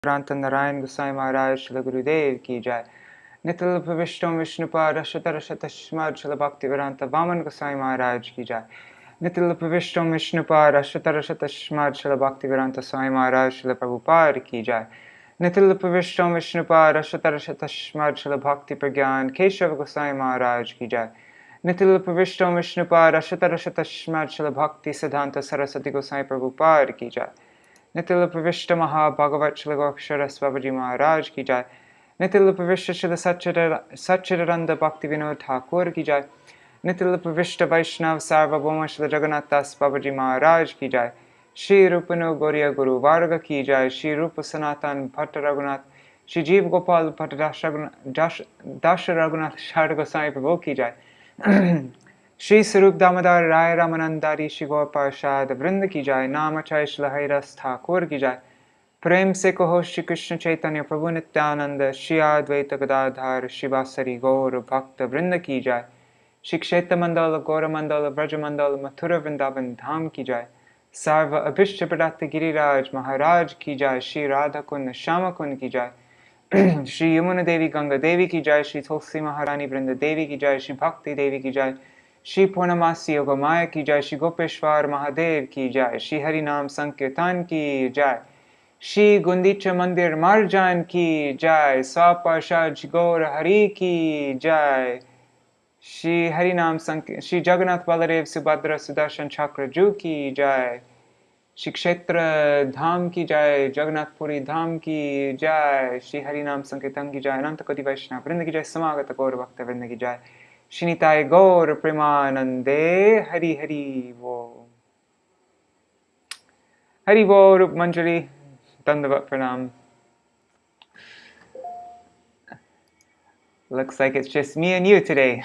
Bhaktivedānta Nārāyaṇa Gosvāmī Mahārāja Śrīla Gurudev ki jai. Nitil Pavishtam Vishnupad Rashatara Śrīmad Śrīla Bhaktivedānta Vāman Gosvāmī Mahārāja ki jai. Nitil Pavishtam Vishnupad Rashatara Śrīmad Śrīla Bhaktivedānta Swāmī Mahārāja Śrīla Prabhupāda ki jai. Nitil Pavishtam Vishnupad Rashatara Śrīmad Śrīla Bhakti Pragyan Keshava Gosvāmī Mahārāja ki jai. Nitil Pavishtam Vishnupad Rashatara Śrīmad Śrīla Bhakti Siddhanta Saraswati Gosvāmī Prabhupāda ki jai. Nitil Pavishta Maha Bhagavat Śrīla Gokshara Babaji Maharaj ki jai. Nitil Pavishta Śrīla Satchidananda Bhakti Vinod Thakur ki jai. Nitil Pavishta Vaishnav Sarvabhauma Śrī Jagannātha Babaji Maharaj ki jai. Shri Rupanu Gauriya Guru Varga ki jai. Shri Rupa Sanatan Bhatta Raghunath. Shri Jeev Gopal Bhatta Dasha Raghunath Shara Goswami Prabhu ki jai. Shri Sarup Damodar Rai Ramanandari Shri Gaur Parshad Vrinda ki jai. Namachay Shri Hairas Thakur ki jai. Prem se kaho Shri Krishna Chaitanya Prabhu Nityananda Shri Advaita Gadadhar Shri Vasari Gaur Bhakta Vrinda ki jai. Shri Kshetra Mandala Gaura Mandala Vraja Mandala Mathura Vrindavan Dham ki jai. Sarva Abhishta Pradata Giriraj Maharaj ki jai. Shri Radha Kund Shama Kund ki jai. Shri Yamuna Devi Ganga Devi ki jai. Shri Tulsi Maharani Vrinda Devi ki jai. Shri Bhakti Devi ki jai. Shri Purnamasi Yogamaya ki jai. Shri Gopeshwar Mahadev ki jai. Shri Harinam Sankirtan ki jai. Shri Guṇḍica Mandir Marjan ki jai. Saparshad Gaur Hari ki jai. Shri Harinam Shri Jagannath Baladev Subhadra Sudarshan Chakra Ju ki jai. Shri Kshetra Dham ki jai. Jagannath Puri Dham ki jai. Shri Harinam Sankirtan ki jai. Ananta Koti Vaishnava Vrinda ki jai. Samagata Gaur Bhakta Vrinda ki jai. Shri Nitai Gaur Premanande Hari Hari Vo. Hari Vo Rup Manjari Dandavat Pranam. Looks like it's just me and you today.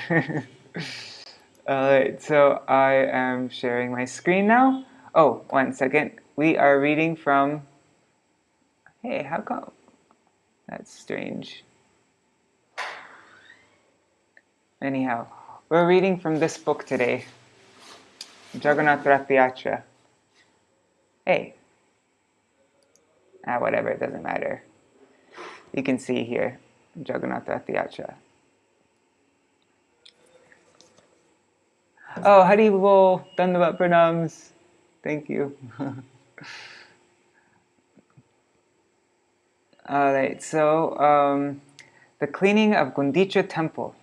Alright, so I am sharing my screen now. Oh, 1 second. We are reading from... Hey, how come? That's strange. Anyhow, we're reading from this book today. Jagannātha Ratha-yātrā. Hey. Whatever, it doesn't matter. You can see here. Jagannātha Ratha-yātrā. Oh, Hari Bol, Dandavat Pranams. Thank you. Alright, so the cleaning of Guṇḍica temple.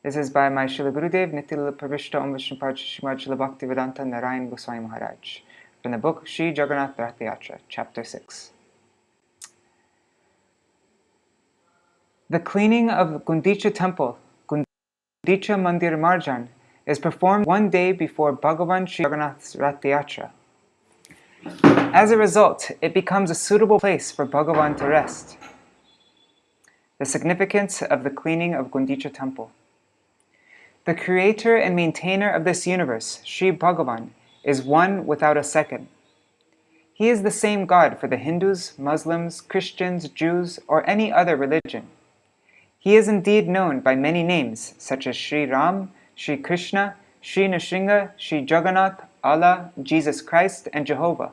This is by my Śrīla Gurudev, Nitil Pravishta Om Vishnu Parcha Śrīmad Śrīla Bhaktivedānta Nārāyaṇa Gosvāmī Mahārāja. From the book Śrī Jagannātha Ratha-yātrā, Chapter 6. The cleaning of Guṇḍica temple, Guṇḍica Mandir Marjan, is performed one day before Bhagavan Śrī Jagannātha Ratha-yātrā. As a result, it becomes a suitable place for Bhagavan to rest. The significance of the cleaning of Guṇḍica temple. The creator and maintainer of this universe, Sri Bhagavan, is one without a second. He is the same God for the Hindus, Muslims, Christians, Jews, or any other religion. He is indeed known by many names, such as Sri Ram, Sri Krishna, Sri Nrsimha, Sri Jagannath, Allah, Jesus Christ, and Jehovah.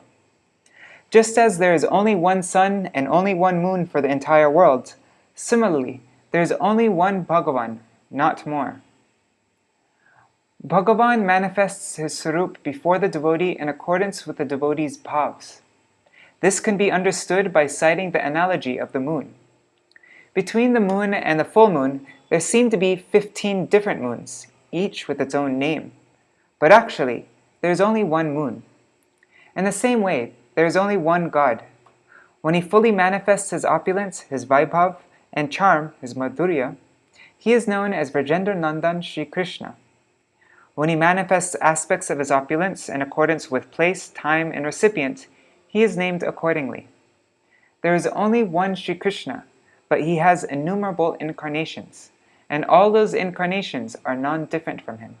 Just as there is only one sun and only one moon for the entire world, similarly, there is only one Bhagavan, not more. Bhagavan manifests his Sarup before the devotee in accordance with the devotee's bhavs. This can be understood by citing the analogy of the moon. Between the moon and the full moon, there seem to be 15 different moons, each with its own name. But actually, there is only one moon. In the same way, there is only one God. When he fully manifests his opulence, his vaibhav, and charm, his madhurya, he is known as Vrajendra Nandan Shri Krishna. When he manifests aspects of his opulence in accordance with place, time, and recipient, he is named accordingly. There is only one Shri Krishna, but he has innumerable incarnations, and all those incarnations are non-different from him.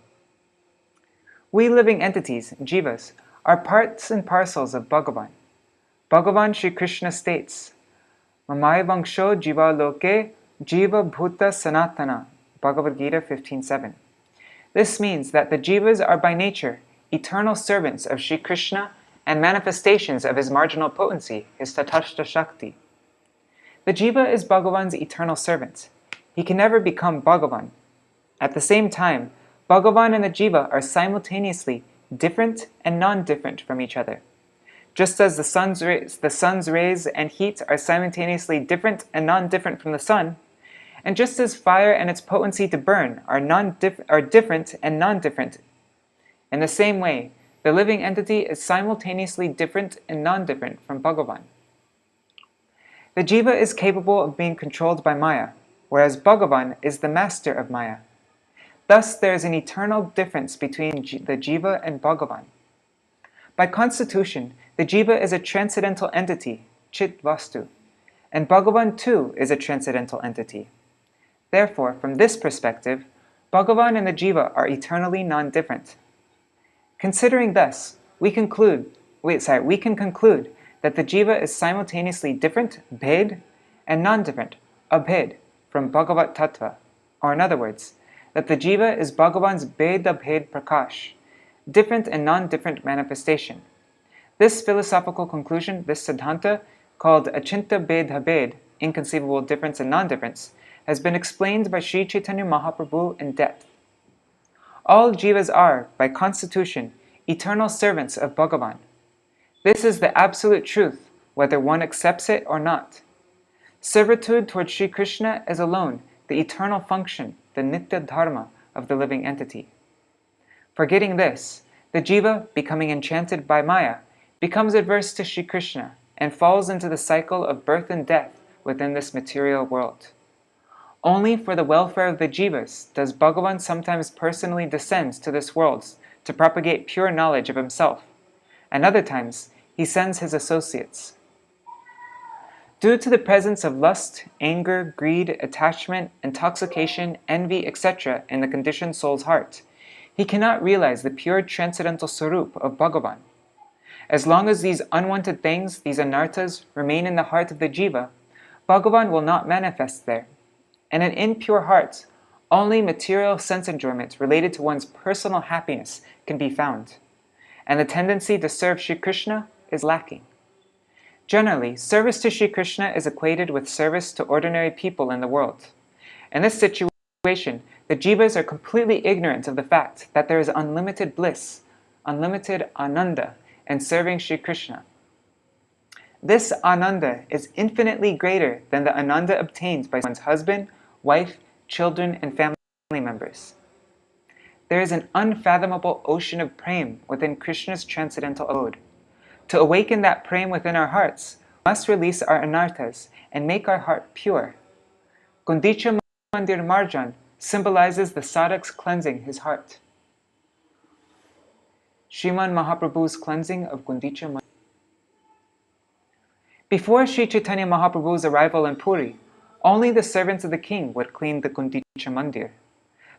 We living entities, jivas, are parts and parcels of Bhagavan. Bhagavan Shri Krishna states, Mamaya Vangsho Jiva Loke Jiva Bhuta Sanatana, Bhagavad Gita 15:7. This means that the jivas are by nature eternal servants of Shri Krishna and manifestations of his marginal potency, his tatashta shakti. The jiva is Bhagavan's eternal servant. He can never become Bhagavan. At the same time, Bhagavan and the jiva are simultaneously different and non-different from each other. Just as the sun's rays and heat are simultaneously different and non-different from the sun, and just as fire and its potency to burn are different and non-different, in the same way, the living entity is simultaneously different and non-different from Bhagavan. The jiva is capable of being controlled by Maya, whereas Bhagavan is the master of Maya. Thus, there is an eternal difference between the jiva and Bhagavan. By constitution, the jiva is a transcendental entity, Chit Vastu, and Bhagavan too is a transcendental entity. Therefore, from this perspective, Bhagavan and the jiva are eternally non-different. Considering thus, we can conclude that the jiva is simultaneously different, bhed, and non-different, abhed, from Bhagavat Tattva, or in other words, that the jiva is Bhagavan's bhed-abhed prakash, different and non-different manifestation. This philosophical conclusion, this siddhanta, called Achinta Bhed-abhed, inconceivable difference and non-difference, has been explained by Sri Chaitanya Mahaprabhu in depth. All jivas are, by constitution, eternal servants of Bhagavan. This is the absolute truth, whether one accepts it or not. Servitude towards Sri Krishna is alone the eternal function, the nitya dharma of the living entity. Forgetting this, the jiva, becoming enchanted by Maya, becomes adverse to Sri Krishna and falls into the cycle of birth and death within this material world. Only for the welfare of the jivas does Bhagavan sometimes personally descend to this world to propagate pure knowledge of himself, and other times he sends his associates. Due to the presence of lust, anger, greed, attachment, intoxication, envy, etc. in the conditioned soul's heart, he cannot realize the pure transcendental sarup of Bhagavan. As long as these unwanted things, these anarthas, remain in the heart of the jiva, Bhagavan will not manifest there. In an impure heart, only material sense enjoyment related to one's personal happiness can be found, and the tendency to serve Sri Krishna is lacking. Generally, service to Sri Krishna is equated with service to ordinary people in the world. In this situation, the jivas are completely ignorant of the fact that there is unlimited bliss, unlimited ananda, in serving Sri Krishna. This ananda is infinitely greater than the ananda obtained by one's husband, wife, children, and family members. There is an unfathomable ocean of prema within Krishna's transcendental abode. To awaken that prema within our hearts, we must release our anarthas and make our heart pure. Guṇḍica Mandir Marjan symbolizes the sadhak's cleansing his heart. Śrīmad Mahaprabhu's cleansing of Guṇḍica Mandir. Before Sri Chaitanya Mahaprabhu's arrival in Puri, only the servants of the king would clean the Guṇḍica Mandir.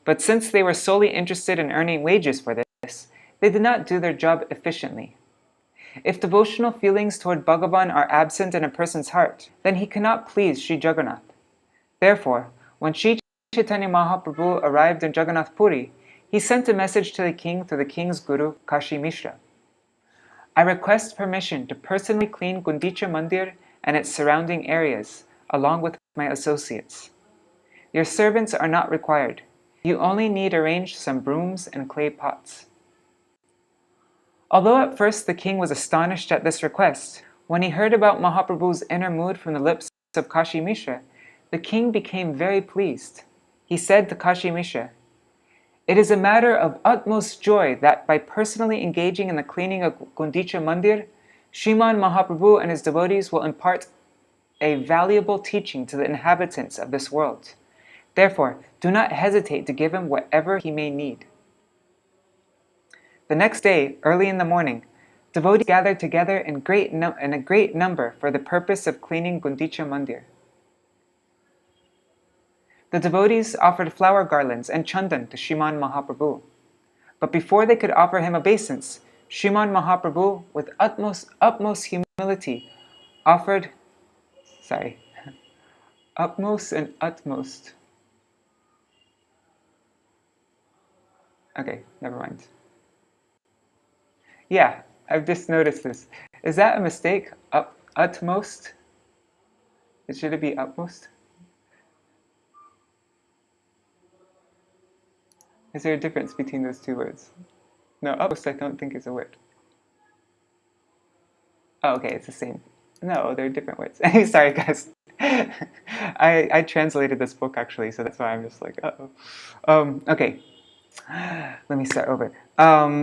But since they were solely interested in earning wages for this, they did not do their job efficiently. If devotional feelings toward Bhagavan are absent in a person's heart, then he cannot please Śrī Jagannātha. Therefore, when Sri Chaitanya Mahaprabhu arrived in Jagannath Puri, he sent a message to the king through the king's guru, Kashi Mishra. I request permission to personally clean Guṇḍica Mandir and its surrounding areas, along with my associates. Your servants are not required. You only need arrange some brooms and clay pots. Although at first the king was astonished at this request, when he heard about Mahaprabhu's inner mood from the lips of Kashi Mishra, the king became very pleased. He said to Kashi Mishra, "It is a matter of utmost joy that by personally engaging in the cleaning of Guṇḍica Mandir, Śrīmad Mahaprabhu and his devotees will impart a valuable teaching to the inhabitants of this world. Therefore, do not hesitate to give him whatever he may need." The next day, early in the morning, devotees gathered together in a great number for the purpose of cleaning Guṇḍica Mandir. The devotees offered flower garlands and chandan to Śrīmad Mahaprabhu. But before they could offer him obeisance, Śrīmad Mahaprabhu, with utmost humility, offered utmost and utmost. Okay, never mind. Yeah, I've just noticed this. Is that a mistake? Utmost? Should it be utmost? Is there a difference between those two words? No, utmost I don't think is a word. Oh, okay, it's the same. No, they're different words. Sorry, guys. I translated this book actually, so that's why I'm just like, uh-oh. Okay, let me start over.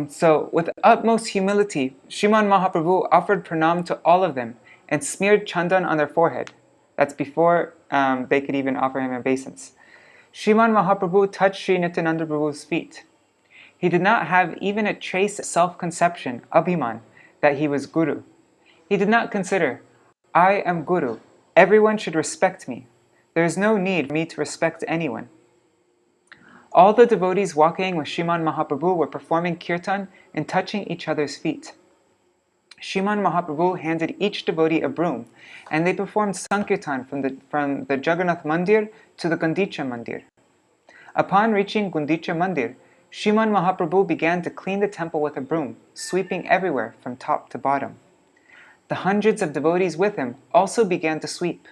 So, with utmost humility, Śrīmad Mahaprabhu offered pranam to all of them and smeared chandan on their forehead. That's before they could even offer him obeisance. Śrīmad Mahaprabhu touched Sri Nityananda Prabhu's feet. He did not have even a trace of self-conception, abhiman, that he was Guru. He did not consider, I am Guru. Everyone should respect me. There is no need for me to respect anyone. All the devotees walking with Śrīmad Mahaprabhu were performing kirtan and touching each other's feet. Śrīmad Mahaprabhu handed each devotee a broom, and they performed sankirtan from the Jagannath Mandir to the Guṇḍica Mandir. Upon reaching Guṇḍica Mandir, Śrīmad Mahaprabhu began to clean the temple with a broom, sweeping everywhere from top to bottom. The hundreds of devotees with him also began to sweep.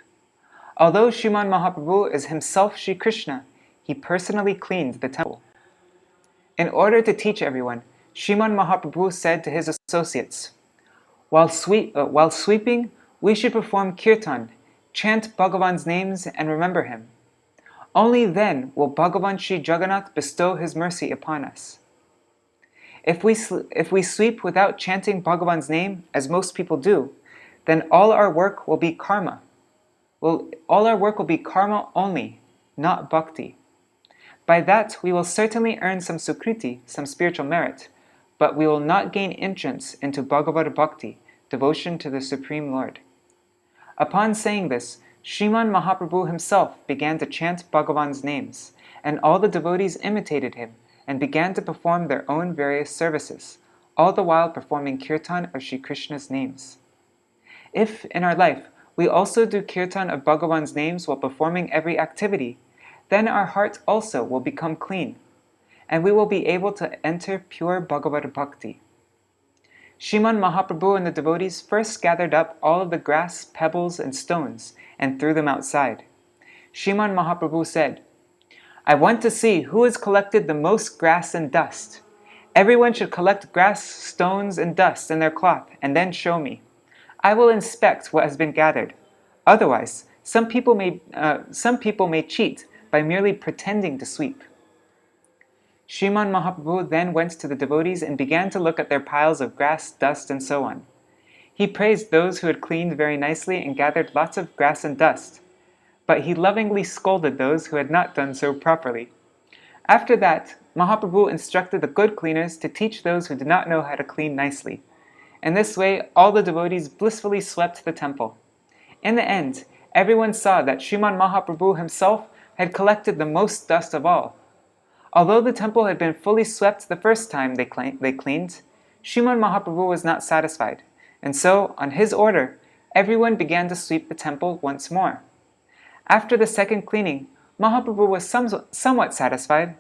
Although Śrīmad Mahaprabhu is himself Shri Krishna, he personally cleaned the temple. In order to teach everyone, Śrīmad Mahaprabhu said to his associates, while sweeping, we should perform kirtan, chant Bhagavan's names and remember him. Only then will Bhagavan Śrī Jagannātha bestow his mercy upon us. If we sweep without chanting Bhagavan's name, as most people do, then all our work will be karma. All our work will be karma only, not bhakti. By that, we will certainly earn some sukriti, some spiritual merit, but we will not gain entrance into Bhagavad Bhakti, devotion to the Supreme Lord. Upon saying this, Śrīmad Mahaprabhu himself began to chant Bhagavan's names, and all the devotees imitated him and began to perform their own various services, all the while performing kirtan of Shri Krishna's names. If, in our life, we also do kirtan of Bhagavan's names while performing every activity, then our heart also will become clean, and we will be able to enter pure Bhagavad Bhakti. Śrīmad Mahaprabhu and the devotees first gathered up all of the grass, pebbles, and stones and threw them outside. Śrīmad Mahaprabhu said, I want to see who has collected the most grass and dust. Everyone should collect grass, stones, and dust in their cloth and then show me. I will inspect what has been gathered. Otherwise, some people may cheat by merely pretending to sweep. Śrīmad Mahaprabhu then went to the devotees and began to look at their piles of grass, dust, and so on. He praised those who had cleaned very nicely and gathered lots of grass and dust, but he lovingly scolded those who had not done so properly. After that, Mahaprabhu instructed the good cleaners to teach those who did not know how to clean nicely. In this way, all the devotees blissfully swept the temple. In the end, everyone saw that Śrīmad Mahaprabhu himself had collected the most dust of all. Although the temple had been fully swept the first time they cleaned, Śrīmad Mahaprabhu was not satisfied, and so, on his order, everyone began to sweep the temple once more. After the second cleaning, Mahaprabhu was somewhat satisfied,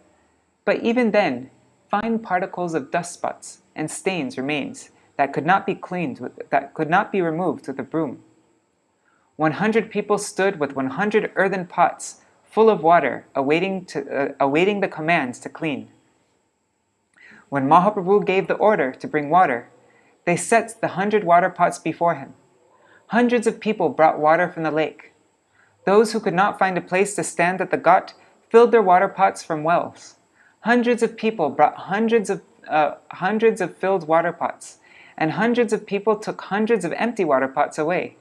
but even then, fine particles of dust spots and stains remained that could not be removed with a broom. 100 people stood with 100 earthen pots full of water, awaiting the commands to clean. When Mahaprabhu gave the order to bring water, they set the 100 water pots before him. Hundreds of people brought water from the lake. Those who could not find a place to stand at the ghat filled their water pots from wells. Hundreds of people brought hundreds of filled water pots, and hundreds of people took hundreds of empty water pots away.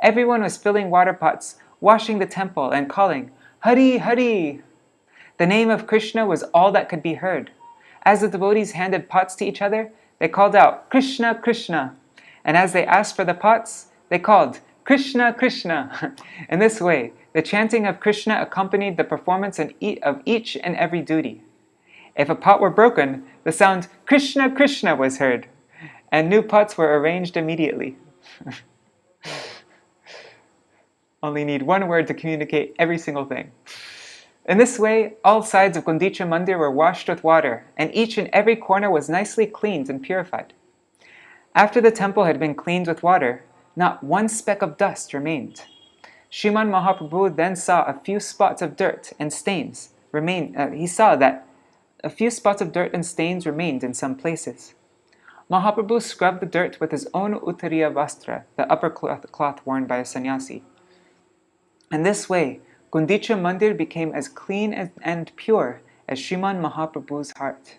Everyone was filling water pots, washing the temple, and calling, Hari, Hari! The name of Krishna was all that could be heard. As the devotees handed pots to each other, they called out, Krishna, Krishna! And as they asked for the pots, they called, Krishna, Krishna! In this way, the chanting of Krishna accompanied the performance of each and every duty. If a pot were broken, the sound, Krishna, Krishna was heard, and new pots were arranged immediately. Only need one word to communicate every single thing. In this way, all sides of Guṇḍica Mandir were washed with water, and each and every corner was nicely cleaned and purified. After the temple had been cleaned with water, not one speck of dust remained. Śrīmad Mahaprabhu then saw a few spots of dirt and stains he saw that a few spots of dirt and stains remained in some places. Mahaprabhu scrubbed the dirt with his own Uttariya Vastra, the upper cloth worn by a sannyasi. In this way, Guṇḍica Mandir became as clean and pure as Śrīmad Mahaprabhu's heart.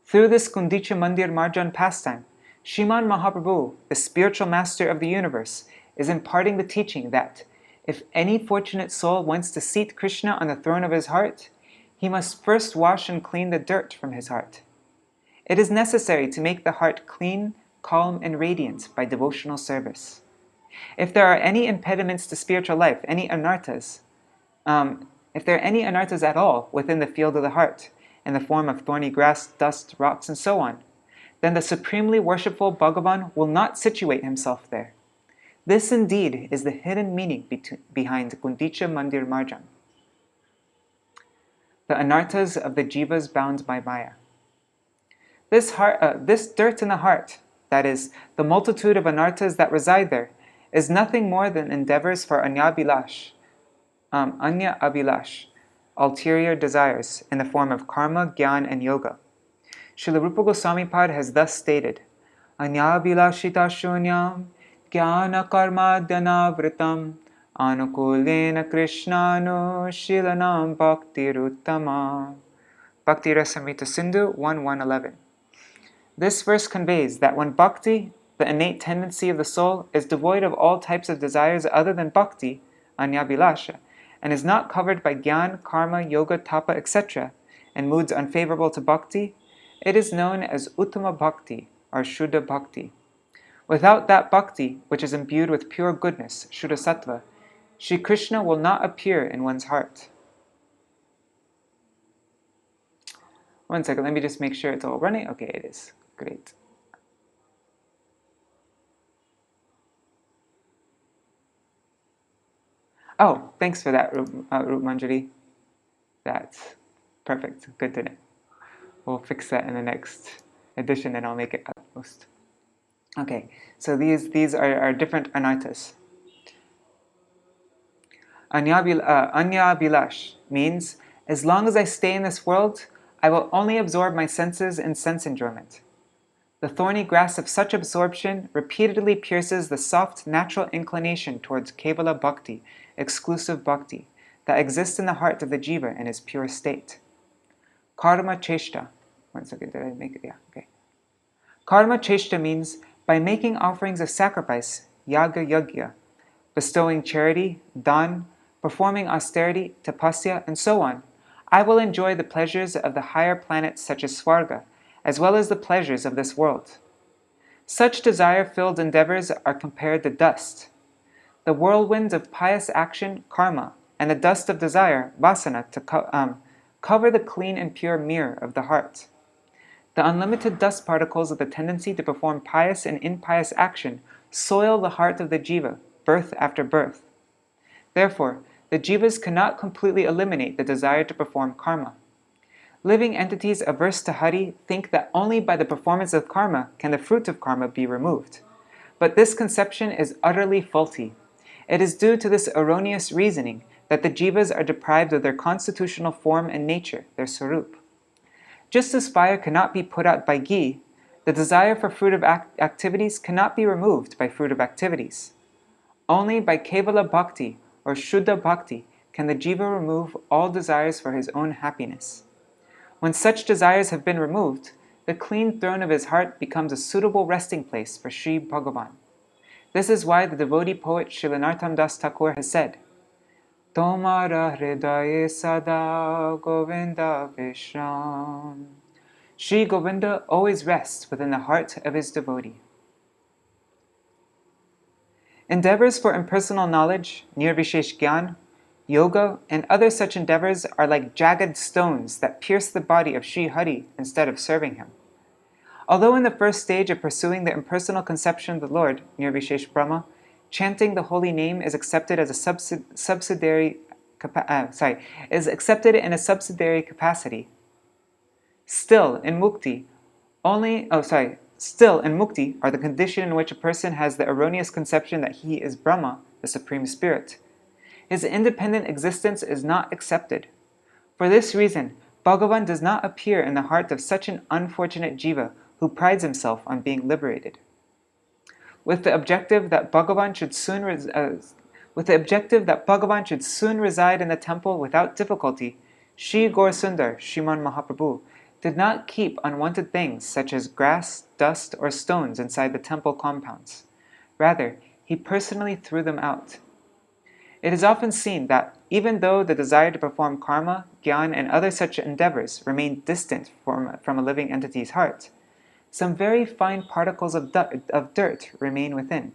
Through this Guṇḍica Mandir Marjan pastime, Śrīmad Mahaprabhu, the spiritual master of the universe, is imparting the teaching that if any fortunate soul wants to seat Krishna on the throne of his heart, he must first wash and clean the dirt from his heart. It is necessary to make the heart clean, calm, and radiant by devotional service. If there are any impediments to spiritual life, any anarthas, if there are any anarthas at all within the field of the heart, in the form of thorny grass, dust, rocks, and so on, then the supremely worshipful Bhagavan will not situate himself there. This indeed is the hidden meaning behind Guṇḍica Mandir Marjan. The anarthas of the jivas bound by Maya. This dirt in the heart, that is, the multitude of anarthas that reside there, is nothing more than endeavors for anya abhilash, ulterior desires, in the form of karma, jnana, and yoga. Srila Rupa Gosvāmī Pad has thus stated, anya abhilashita shunyam jnana karma dhanavritam anukulena krishnanu shilanam bhaktiruttama. Bhakti Rasamrita Sindhu 1.1.11. This verse conveys that when bhakti, the innate tendency of the soul, is devoid of all types of desires other than bhakti, anyabhilasha, and is not covered by jnana, karma, yoga, tapa, etc., and moods unfavorable to bhakti, it is known as uttama bhakti or shuddha bhakti. Without that bhakti, which is imbued with pure goodness, shuddha sattva, Shri Krishna will not appear in one's heart. One second, let me just make sure it's all running. Okay, it is. Great. Oh, thanks for that, Rup Manjari. That's perfect. Good to know. We'll fix that in the next edition and I'll make it utmost. Okay, so these are different anarthas. Anyabhilash means, as long as I stay in this world, I will only absorb my senses in sense enjoyment. The thorny grass of such absorption repeatedly pierces the soft natural inclination towards Kevala Bhakti, exclusive Bhakti, that exists in the heart of the jiva in his pure state. Karma Cheshta. One second, did I make it? Yeah, okay. Karma Cheshta means by making offerings of sacrifice, yaga yagya, bestowing charity, dan, performing austerity, tapasya, and so on, I will enjoy the pleasures of the higher planets such as Swarga, as well as the pleasures of this world. Such desire-filled endeavors are compared to dust. The whirlwind of pious action, karma, and the dust of desire, vasana, to cover the clean and pure mirror of the heart. The unlimited dust particles of the tendency to perform pious and impious action soil the heart of the jiva, birth after birth. Therefore, the jivas cannot completely eliminate the desire to perform karma. Living entities averse to Hari think that only by the performance of karma can the fruit of karma be removed. But this conception is utterly faulty. It is due to this erroneous reasoning that the jivas are deprived of their constitutional form and nature, their sarup. Just as fire cannot be put out by ghee, the desire for fruit of activities cannot be removed by fruit of activities. Only by Kevala Bhakti or Shuddha Bhakti can the jiva remove all desires for his own happiness. When such desires have been removed, the clean throne of his heart becomes a suitable resting place for Sri Bhagavan. This is why the devotee poet Srila Narottam Das Thakur has said, Tomara hridaye sada Govinda Vishram. Sri Govinda always rests within the heart of his devotee. Endeavors for impersonal knowledge, nirvishesh gyan, yoga, and other such endeavors are like jagged stones that pierce the body of Sri Hari instead of serving him. Although in the first stage of pursuing the impersonal conception of the Lord, nirvishesh Brahma, chanting the holy name is accepted as a subsidiary capacity. Still in mukti are the condition in which a person has the erroneous conception that he is Brahma, the Supreme Spirit. His independent existence is not accepted. For this reason, Bhagavan does not appear in the heart of such an unfortunate jiva who prides himself on being liberated. With the objective that Bhagavan should soon reside in the temple without difficulty, Shri Gaurasundar, Śrīmad Mahaprabhu, did not keep unwanted things such as grass, dust, or stones inside the temple compounds. Rather, he personally threw them out. It is often seen that even though the desire to perform karma, gyan, and other such endeavors remain distant from a living entity's heart, some very fine particles of dirt remain within.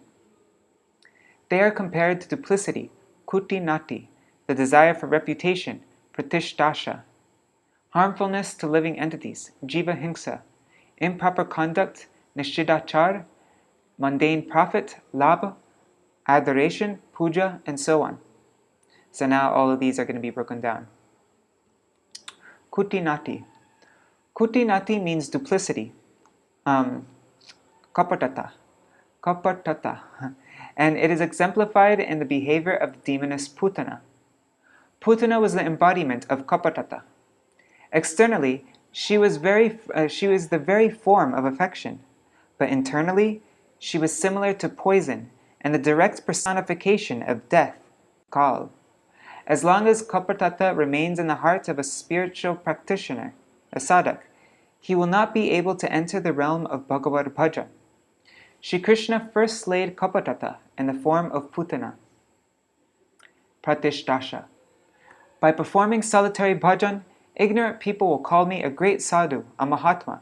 They are compared to duplicity, kuti nati, the desire for reputation, pratishdasha, harmfulness to living entities, jiva hingsa, improper conduct, nishidachar, mundane profit, labha, adoration, puja, and so on. So now all of these are going to be broken down. Kuti nati. Kuti nati means duplicity. Kapatata. And it is exemplified in the behavior of the demoness Putana. Putana was the embodiment of Kapatata. Externally, she was the very form of affection, but internally, she was similar to poison and the direct personification of death, Kal. As long as Kapatata remains in the heart of a spiritual practitioner, a sadhak, he will not be able to enter the realm of Bhagavad Bhajan. Shri Krishna first slayed Kapatata in the form of Putana. Pratishdasha. By performing solitary bhajan, ignorant people will call me a great sadhu, a mahatma.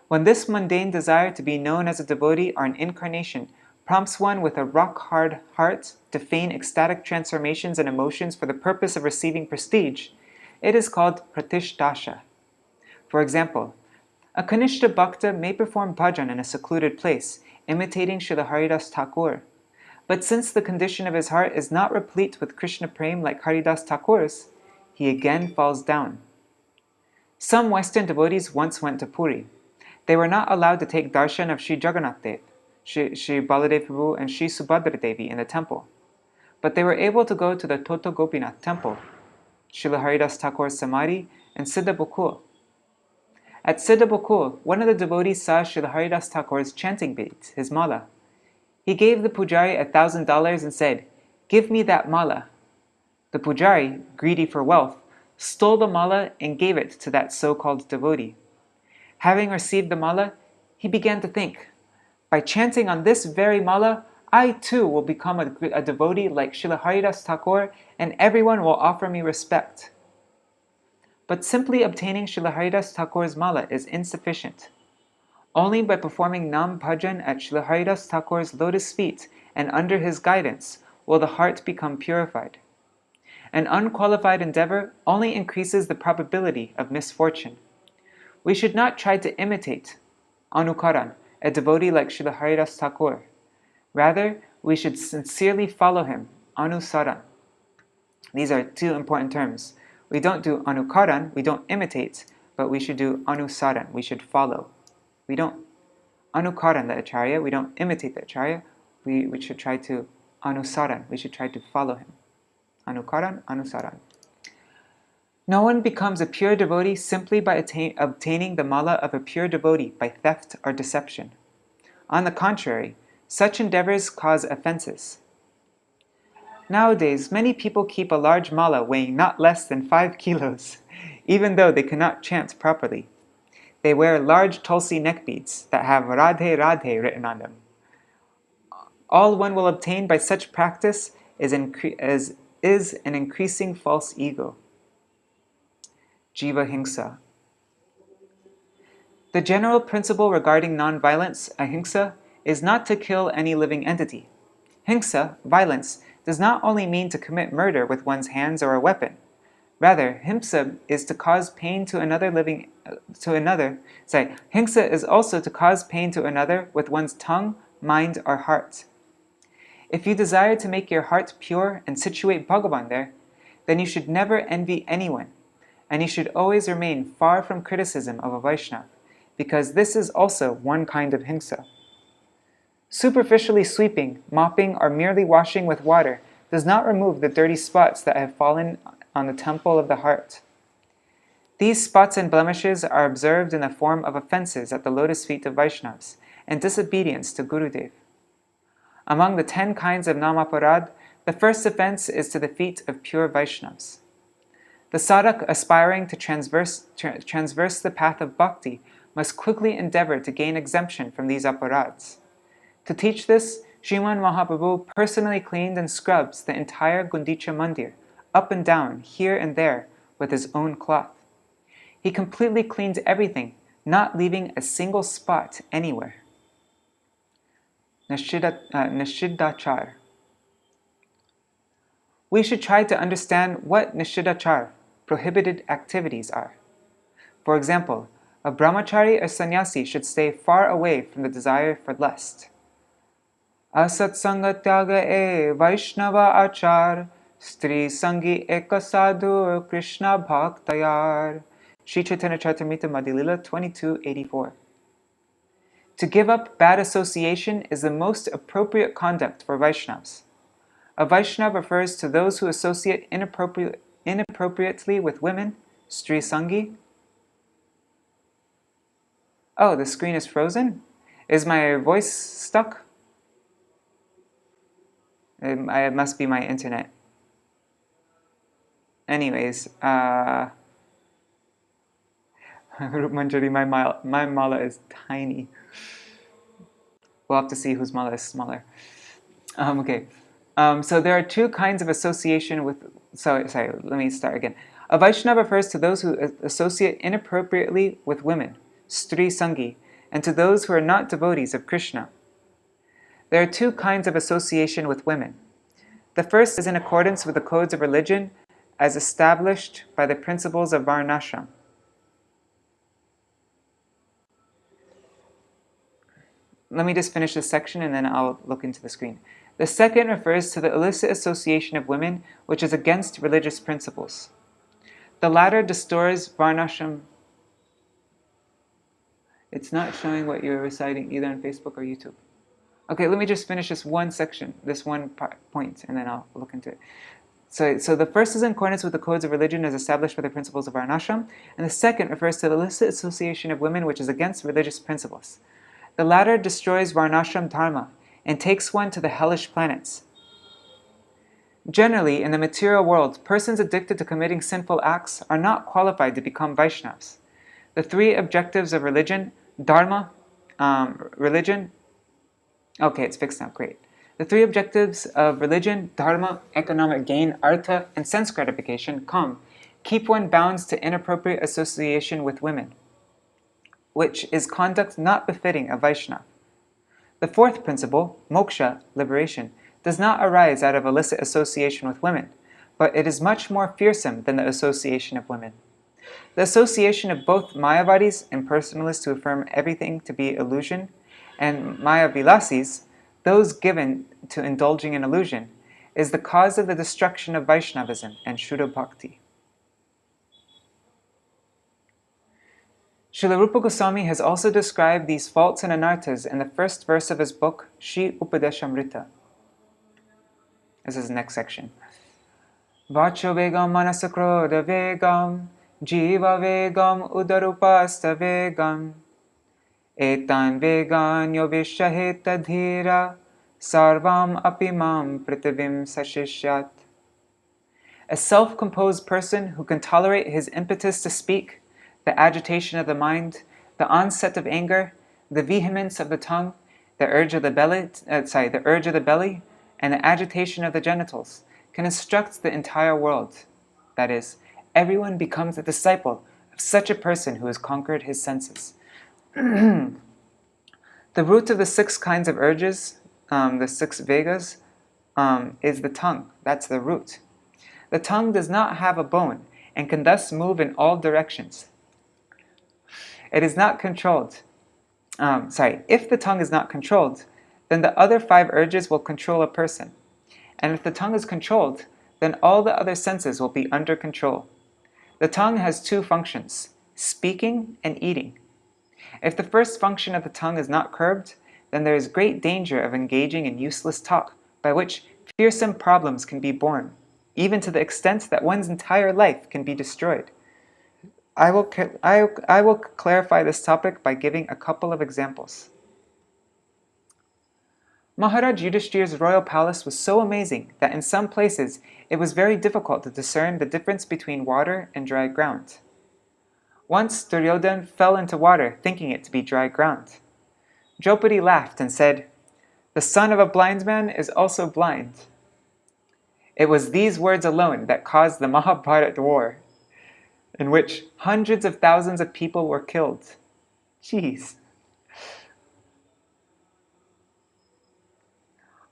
When this mundane desire to be known as a devotee or an incarnation prompts one with a rock-hard heart to feign ecstatic transformations and emotions for the purpose of receiving prestige, it is called pratishdasha. For example, a Kanishta Bhakta may perform bhajan in a secluded place, imitating Srila Haridas Thakur. But since the condition of his heart is not replete with Krishna Prem like Haridas Thakur's, he again falls down. Some Western devotees once went to Puri. They were not allowed to take darshan of Śrī Jagannātha, Shri Baladev Prabhu, and Shri Subhadra Devi in the temple. But they were able to go to the Toto Gopinath temple, Srila Haridas Thakur's Samadhi, and Siddha Bokul. At Siddha Bokul, one of the devotees saw Srila Haridas Thakur's chanting beads, his mala. He gave the pujari $1,000 and said, "Give me that mala." The pujari, greedy for wealth, stole the mala and gave it to that so-called devotee. Having received the mala, he began to think, by chanting on this very mala, I too will become a devotee like Srila Haridas Thakur, and everyone will offer me respect. But simply obtaining Srila Haridas Thakur's mala is insufficient. Only by performing Nam Bhajan at Srila Haridas Thakur's lotus feet and under his guidance will the heart become purified. An unqualified endeavor only increases the probability of misfortune. We should not try to imitate, anukaran, a devotee like Srila Haridas Thakur. Rather, we should sincerely follow him, anusaran. These are two important terms. We don't do anukaran, we don't imitate, but we should do anusaran, we should follow. We don't anukaran the acharya, we don't imitate the acharya, we should try to anusaran, we should try to follow him. Anukaran, anusaran. No one becomes a pure devotee simply by obtaining the mala of a pure devotee by theft or deception. On the contrary, such endeavors cause offenses. Nowadays, many people keep a large mala weighing not less than 5 kilos, even though they cannot chant properly. They wear large tulsi neck beads that have Radhe Radhe written on them. All one will obtain by such practice is an increasing false ego. Jiva Hingsa. The general principle regarding non-violence, ahimsa, is not to kill any living entity. Hingsa, violence, does not only mean to commit murder with one's hands or a weapon. Rather, himsa is to cause pain to another hingsa is also to cause pain to another with one's tongue, mind, or heart. If you desire to make your heart pure and situate Bhagavan there, then you should never envy anyone, and you should always remain far from criticism of a Vaishnava, because this is also one kind of hingsa. Superficially sweeping, mopping, or merely washing with water does not remove the dirty spots that have fallen on the temple of the heart. These spots and blemishes are observed in the form of offenses at the lotus feet of Vaishnavas and disobedience to Gurudev. Among the 10 kinds of namaparad, the first offense is to the feet of pure Vaishnavas. The sadhak aspiring to transverse the path of bhakti must quickly endeavor to gain exemption from these aparads. To teach this, Sriman Mahaprabhu personally cleaned and scrubs the entire Guṇḍica mandir, up and down, here and there, with his own cloth. He completely cleaned everything, not leaving a single spot anywhere. Nishiddhachar. We should try to understand what nishiddhachar, prohibited activities, are. For example, a brahmachari or sannyasi should stay far away from the desire for lust. Asatsanga tyaga e Vaishnava achar, Stri sangi eka sadhu Krishna bhaktayar. Śrī Chaitanya Charitamrita Madhya-lila 22:84. To give up bad association is the most appropriate conduct for Vaishnavas. A Vaishnava refers to those who associate inappropriately with women, Stri Sangi. Oh, the screen is frozen? Is my voice stuck? It must be my internet. Anyways, Manjari, my mala is tiny. We'll have to see whose mala is smaller. Okay. So there are 2 kinds of association with... Sorry, let me start again. A Vaishnava refers to those who associate inappropriately with women, Stri Sangi, and to those who are not devotees of Krishna. There are 2 kinds of association with women. The first is in accordance with the codes of religion as established by the principles of Varnashram. Let me just finish this section and then I'll look into the screen. The second refers to the illicit association of women, which is against religious principles. The latter distorts Varnashram. It's not showing what you're reciting either on Facebook or YouTube. Okay, let me just finish this one section, this one point, and then I'll look into it. So the first is in accordance with the codes of religion as established by the principles of Varnashram, and the second refers to the illicit association of women, which is against religious principles. The latter destroys Varnashram dharma and takes one to the hellish planets. Generally, in the material world, persons addicted to committing sinful acts are not qualified to become Vaishnavas. The 3 objectives of religion, dharma, religion... Okay, it's fixed now, great. The 3 objectives of religion, dharma, economic gain, artha, and sense gratification keep one bound to inappropriate association with women, which is conduct not befitting a Vaishnava. The 4th principle, moksha, liberation, does not arise out of illicit association with women, but it is much more fearsome than the association of women. The association of both Mayavadis and personalists who affirm everything to be illusion, and Mayavilasis, those given to indulging in illusion, is the cause of the destruction of Vaishnavism and Shuddha Bhakti. Srila Rupa Gosvāmī has also described these faults and anarthas in the first verse of his book, Śrī Upadeshamrita. This is the next section. Vacho vegam manasakrodha vegam, jiva vegam udarupasta vegam, etan vegan yovishaheta dhira, sarvam apimam prithivim sashishyat. A self-composed person who can tolerate his impetus to speak, the agitation of the mind, the onset of anger, the vehemence of the tongue, the urge of the belly, and the agitation of the genitals, can instruct the entire world. That is, everyone becomes a disciple of such a person who has conquered his senses. The root of the 6 kinds of urges, the 6 vegas, is the tongue. That's the root. The tongue does not have a bone and can thus move in all directions. It is not controlled. If the tongue is not controlled, then the other 5 urges will control a person. And if the tongue is controlled, then all the other senses will be under control. The tongue has 2 functions, speaking and eating. If the first function of the tongue is not curbed, then there is great danger of engaging in useless talk, by which fearsome problems can be born, even to the extent that one's entire life can be destroyed. I will clarify this topic by giving a couple of examples. Mahārāja Yudhishthira's royal palace was so amazing that in some places it was very difficult to discern the difference between water and dry ground. Once Duryodhana fell into water thinking it to be dry ground. Draupadi laughed and said, "The son of a blind man is also blind." It was these words alone that caused the Mahabharata war, in which hundreds of thousands of people were killed. Jeez.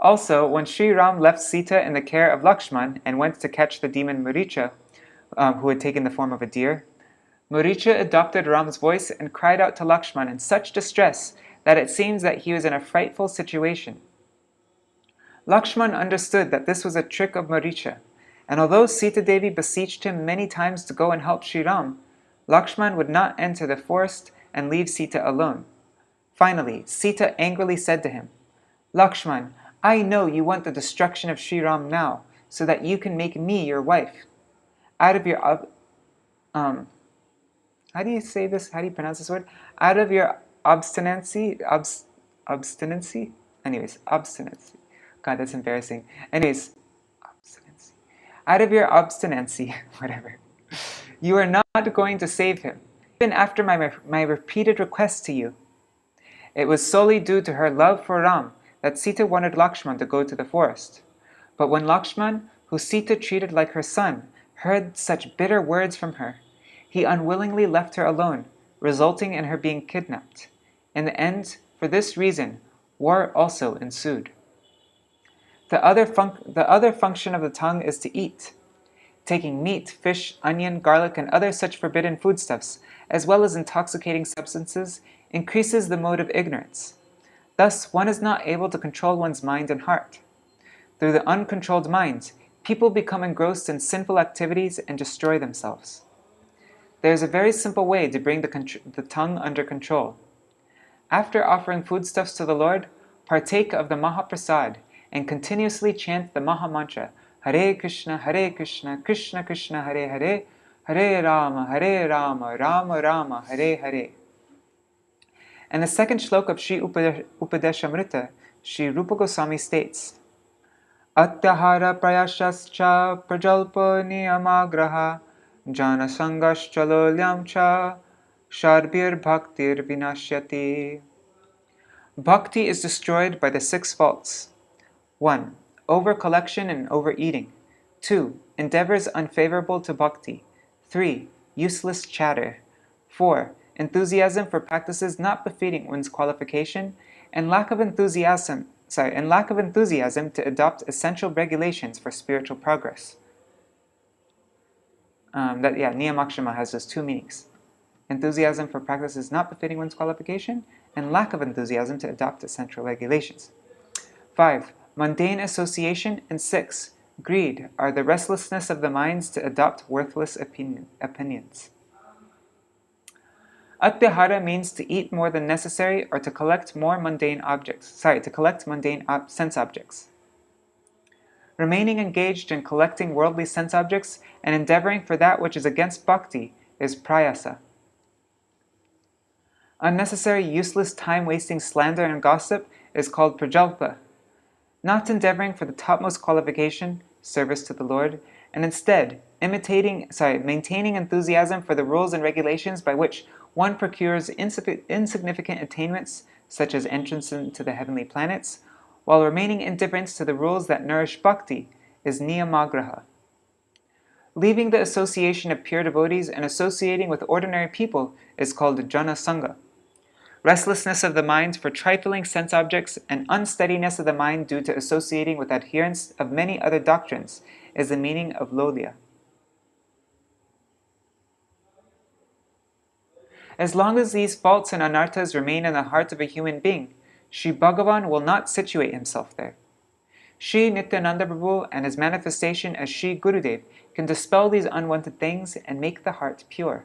Also, when Śrī Ram left Sita in the care of Lakshman and went to catch the demon Muricha, who had taken the form of a deer, Muricha adopted Ram's voice and cried out to Lakshman in such distress that it seems that he was in a frightful situation. Lakshman understood that this was a trick of Muricha, and although Sita Devi beseeched him many times to go and help Śrī Ram, Lakshman would not enter the forest and leave Sita alone. Finally, Sita angrily said to him, "Lakshman, I know you want the destruction of Śrī Ram now, so that you can make me your wife. Out of your how do you say this? How do you pronounce this word? Out of your obstinacy. Obstinacy. God, that's embarrassing. Anyways, obstinacy. Out of your obstinacy, whatever. You are not going to save him, even after my repeated requests to you. It was solely due to her love for Ram that Sita wanted Lakshman to go to the forest. But when Lakshman, who Sita treated like her son, heard such bitter words from her, he unwillingly left her alone, resulting in her being kidnapped. In the end, for this reason, war also ensued. The other function of the tongue is to eat. Taking meat, fish, onion, garlic, and other such forbidden foodstuffs, as well as intoxicating substances, increases the mode of ignorance. Thus, one is not able to control one's mind and heart. Through the uncontrolled mind, people become engrossed in sinful activities and destroy themselves. There is a very simple way to bring the tongue under control. After offering foodstuffs to the Lord, partake of the Mahaprasad and continuously chant the Maha Mantra, Hare Krishna, Krishna Krishna, Hare Hare, Hare Rama, Rama Rama, Hare Hare. In the second shloka of Śrī Upadeshamrita, Śrī Rupa Gosvāmī states, Atyahara prayashascha prajalpa niyamagraha jana sangascha lolyamcha sharbir bhaktir vinashyati. Bhakti is destroyed by the 6 faults. 1. Over-collection and overeating. 2. Endeavors unfavorable to bhakti. 3. Useless chatter. 4. Enthusiasm for practices not befitting one's qualification, and lack of enthusiasm to adopt essential regulations for spiritual progress. Niyamakshama has those 2 meanings. Enthusiasm for practices not befitting one's qualification, and lack of enthusiasm to adopt essential regulations. 5. Mundane association, and 6. Greed are the restlessness of the minds to adopt worthless opinions. Atyahara means to eat more than necessary or to collect mundane sense objects. Remaining engaged in collecting worldly sense objects and endeavoring for that which is against bhakti is prayasa. Unnecessary, useless, time-wasting slander and gossip is called prajalpa. Not endeavoring for the topmost qualification, service to the Lord, and instead maintaining enthusiasm for the rules and regulations by which one procures insignificant attainments, such as entrance into the heavenly planets, while remaining indifferent to the rules that nourish bhakti, is niyamagraha. Leaving the association of pure devotees and associating with ordinary people is called jana sangha. Restlessness of the mind for trifling sense objects and unsteadiness of the mind due to associating with adherents of many other doctrines is the meaning of lolya. As long as these faults and anarthas remain in the heart of a human being, Sri Bhagavan will not situate himself there. Sri Nityananda Prabhu and his manifestation as Sri Gurudev can dispel these unwanted things and make the heart pure.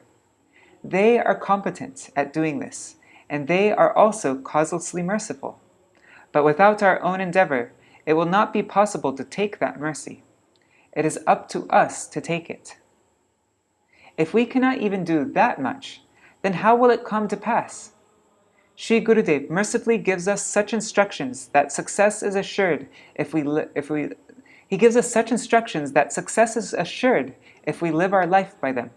They are competent at doing this, and they are also causelessly merciful. But without our own endeavor, it will not be possible to take that mercy. It is up to us to take it. If we cannot even do that much, then how will it come to pass? Sri Gurudev mercifully gives us such instructions that success is assured He gives us such instructions that success is assured if we live our life by them.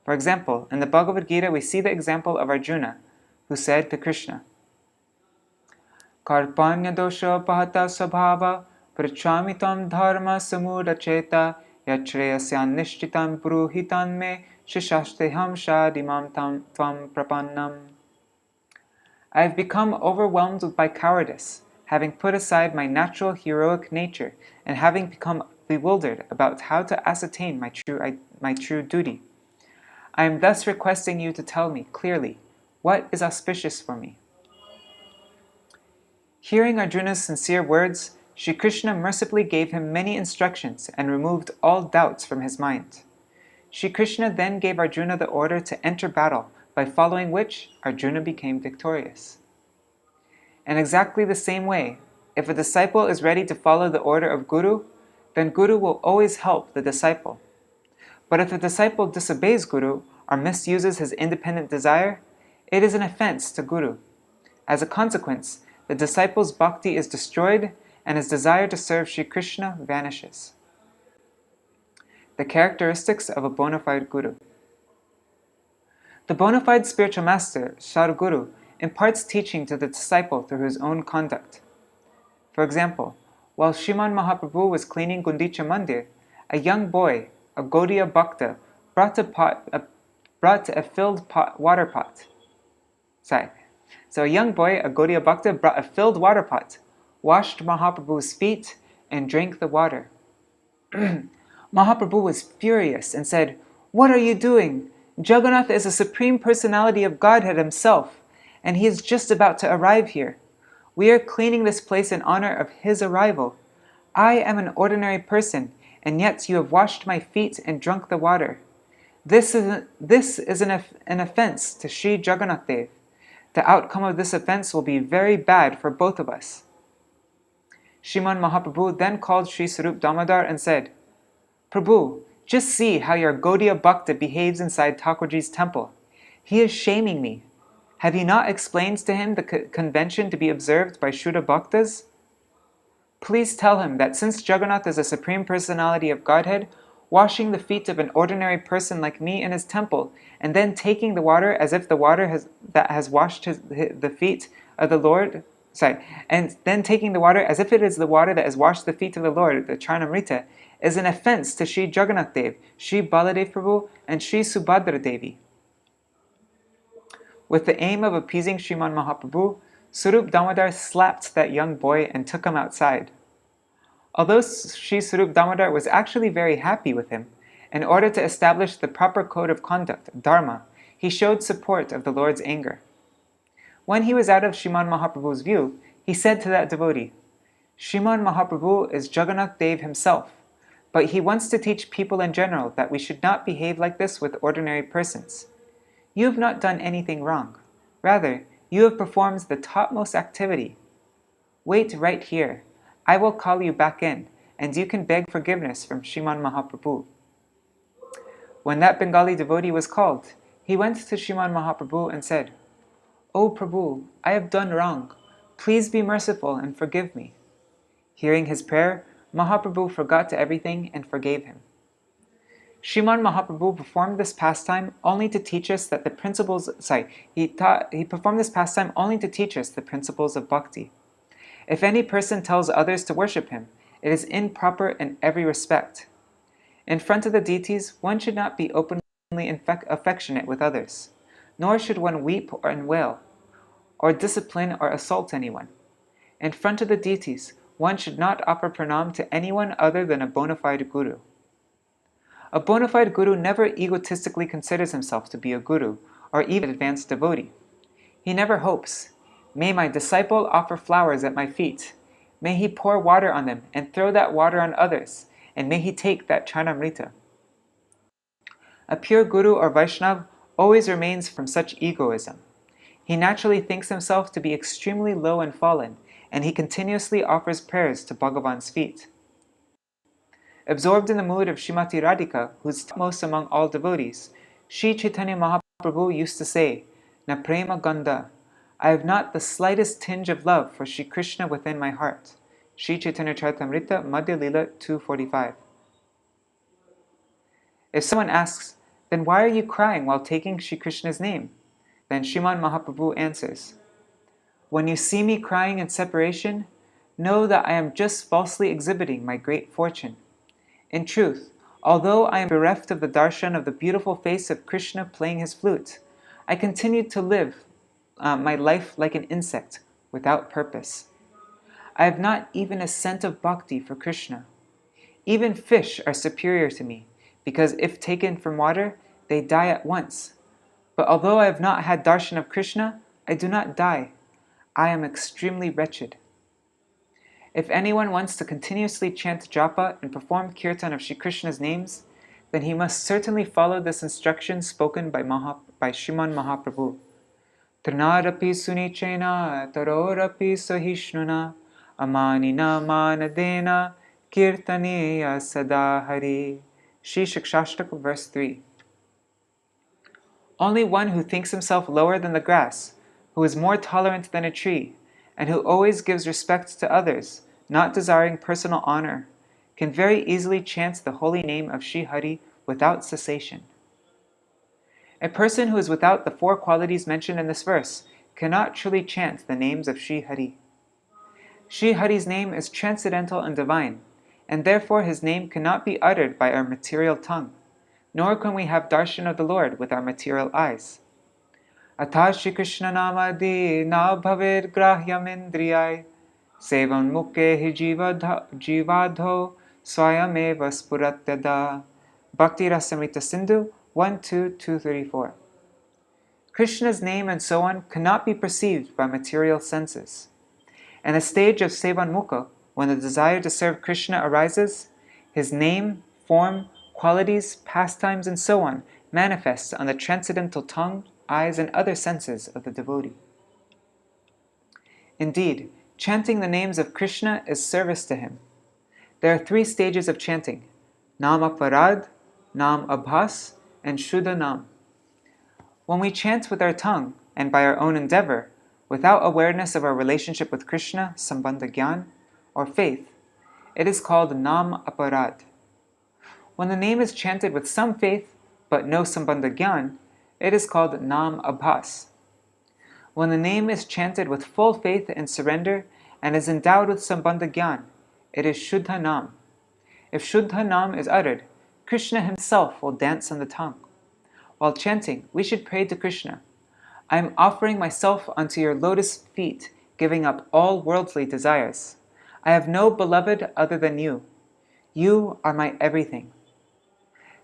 For example, in the Bhagavad Gita, we see the example of Arjuna, who said to Krishna, Karpanya dosha pahata sabhava prachami tam dharma samudacheta yachreyasyan nishchitam puruhitan me shishasteham shadimam tvam prapannam. I have become overwhelmed by cowardice, having put aside my natural heroic nature and having become bewildered about how to ascertain my true duty. I am thus requesting you to tell me clearly what is auspicious for me. Hearing Arjuna's sincere words, Shri Krishna mercifully gave him many instructions and removed all doubts from his mind. Shri Krishna then gave Arjuna the order to enter battle, by following which Arjuna became victorious. In exactly the same way, if a disciple is ready to follow the order of Guru, then Guru will always help the disciple. But if the disciple disobeys Guru or misuses his independent desire, it is an offense to Guru. As a consequence, the disciple's bhakti is destroyed and his desire to serve Shri Krishna vanishes. The characteristics of a bona fide Guru. The bona fide spiritual master, Sadguru, imparts teaching to the disciple through his own conduct. For example, while Śrīmad Mahaprabhu was cleaning Guṇḍica Mandir, a young boy, a Gaudiya Bhakta, brought a filled water pot. So a young boy, a Gaudiya Bhakta, brought a filled water pot, washed Mahaprabhu's feet, and drank the water. Mahaprabhu was furious and said, "What are you doing? Jagannatha is the Supreme Personality of Godhead himself, and he is just about to arrive here. We are cleaning this place in honor of his arrival. I am an ordinary person, and yet you have washed my feet and drunk the water. This is an offense to Śrī Jagannātha. The outcome of this offense will be very bad for both of us." Śrīmad Mahaprabhu then called Sri Sarup Damodar and said, "Prabhu, just see how your Gaudiya Bhakta behaves inside Thakurji's temple. He is shaming me. Have you not explained to him the convention to be observed by Shuddha Bhaktas? Please tell him that since Jagannath is a Supreme Personality of Godhead, washing the feet of an ordinary person like me in his temple, and then taking the water as if the water has washed the feet of the Lord, and then taking the water as if it is the water that has washed the feet of the Lord, the Charnamrita, is an offense to Sri Jagannath Dev, Sri Baladev Prabhu, and Sri Subhadra Devi." With the aim of appeasing Śrīmad Mahaprabhu, Sarup Damodar slapped that young boy and took him outside. Although Sri Sarup Damodar was actually very happy with him, in order to establish the proper code of conduct, dharma, he showed support of the Lord's anger. When he was out of Śrīmad Mahaprabhu's view, he said to that devotee, "Śrīmad Mahaprabhu is Jagannath Dev himself, but he wants to teach people in general that we should not behave like this with ordinary persons. You have not done anything wrong. Rather, you have performed the topmost activity. Wait right here. I will call you back in, and you can beg forgiveness from Śrīmad Mahaprabhu." When that Bengali devotee was called, he went to Śrīmad Mahaprabhu and said, "O Prabhu, I have done wrong. Please be merciful and forgive me." Hearing his prayer, Mahaprabhu forgot everything and forgave him. Śrīmad Mahaprabhu performed this pastime only to teach us that the principles. He performed this pastime only to teach us the principles of bhakti. If any person tells others to worship him, it is improper in every respect. In front of the deities, one should not be openly affectionate with others, nor should one weep or wail, or discipline or assault anyone. In front of the deities, one should not offer pranam to anyone other than a bona fide guru. A bona fide guru never egotistically considers himself to be a guru, or even an advanced devotee. He never hopes, "May my disciple offer flowers at my feet. May he pour water on them and throw that water on others, and may he take that Charnamrita." A pure guru or Vaishnav always remains from such egoism. He naturally thinks himself to be extremely low and fallen, and he continuously offers prayers to Bhagavan's feet. Absorbed in the mood of Srimati Radhika, who is topmost among all devotees, Sri Chaitanya Mahaprabhu used to say, "Na prema gandha," I have not the slightest tinge of love for Sri Krishna within my heart. Sri Chaitanya Charitamrita, Madhya Lila 245. If someone asks, then why are you crying while taking Sri Krishna's name? Then Srimad Mahaprabhu answers, when you see me crying in separation, know that I am just falsely exhibiting my great fortune. In truth, although I am bereft of the darshan of the beautiful face of Krishna playing his flute, I continue to live my life like an insect, without purpose. I have not even a cent of bhakti for Krishna. Even fish are superior to me, because if taken from water, they die at once. But although I have not had darshan of Krishna, I do not die. I am extremely wretched. If anyone wants to continuously chant japa and perform kirtan of Shri Krishna's names, then he must certainly follow this instruction spoken by Srimad Mahaprabhu. Trnarapi sunichena tarorapi sahishnuna amanina manadena kirtaneya sadahari. Shri Shikshashtaka verse 3. Only one who thinks himself lower than the grass, who is more tolerant than a tree, and who always gives respect to others, not desiring personal honor, can very easily chant the holy name of Shri Hari without cessation. A person who is without the four qualities mentioned in this verse cannot truly chant the names of Shri Hari. Shri Hari's name is transcendental and divine, and therefore his name cannot be uttered by our material tongue, nor can we have darshan of the Lord with our material eyes. Atha Shri Krishna namadi na bhaved grahyam indriyai sevam mukke hi jivadho swayameva spuratyada. Bhakti Rasamrita Sindhu 1.2.234. Krishna's name and so on cannot be perceived by material senses. In the stage of Sevanmukha, when the desire to serve Krishna arises, his name, form, qualities, pastimes, and so on manifests on the transcendental tongue, eyes, and other senses of the devotee. Indeed, chanting the names of Krishna is service to him. There are three stages of chanting: Nam Aparad, Nam Abhas, and Shuddha Nam. When we chant with our tongue and by our own endeavor, without awareness of our relationship with Krishna, Sambandha Gyan, or faith, it is called Nam Aparad. When the name is chanted with some faith, but no Sambandha Gyan, it is called Nam Abhas. When the name is chanted with full faith and surrender, and is endowed with Sambandha Gyan, it is Shuddha Nam. If Shuddha Nam is uttered, Krishna himself will dance on the tongue. While chanting, we should pray to Krishna, I am offering myself unto your lotus feet, giving up all worldly desires. I have no beloved other than you. You are my everything.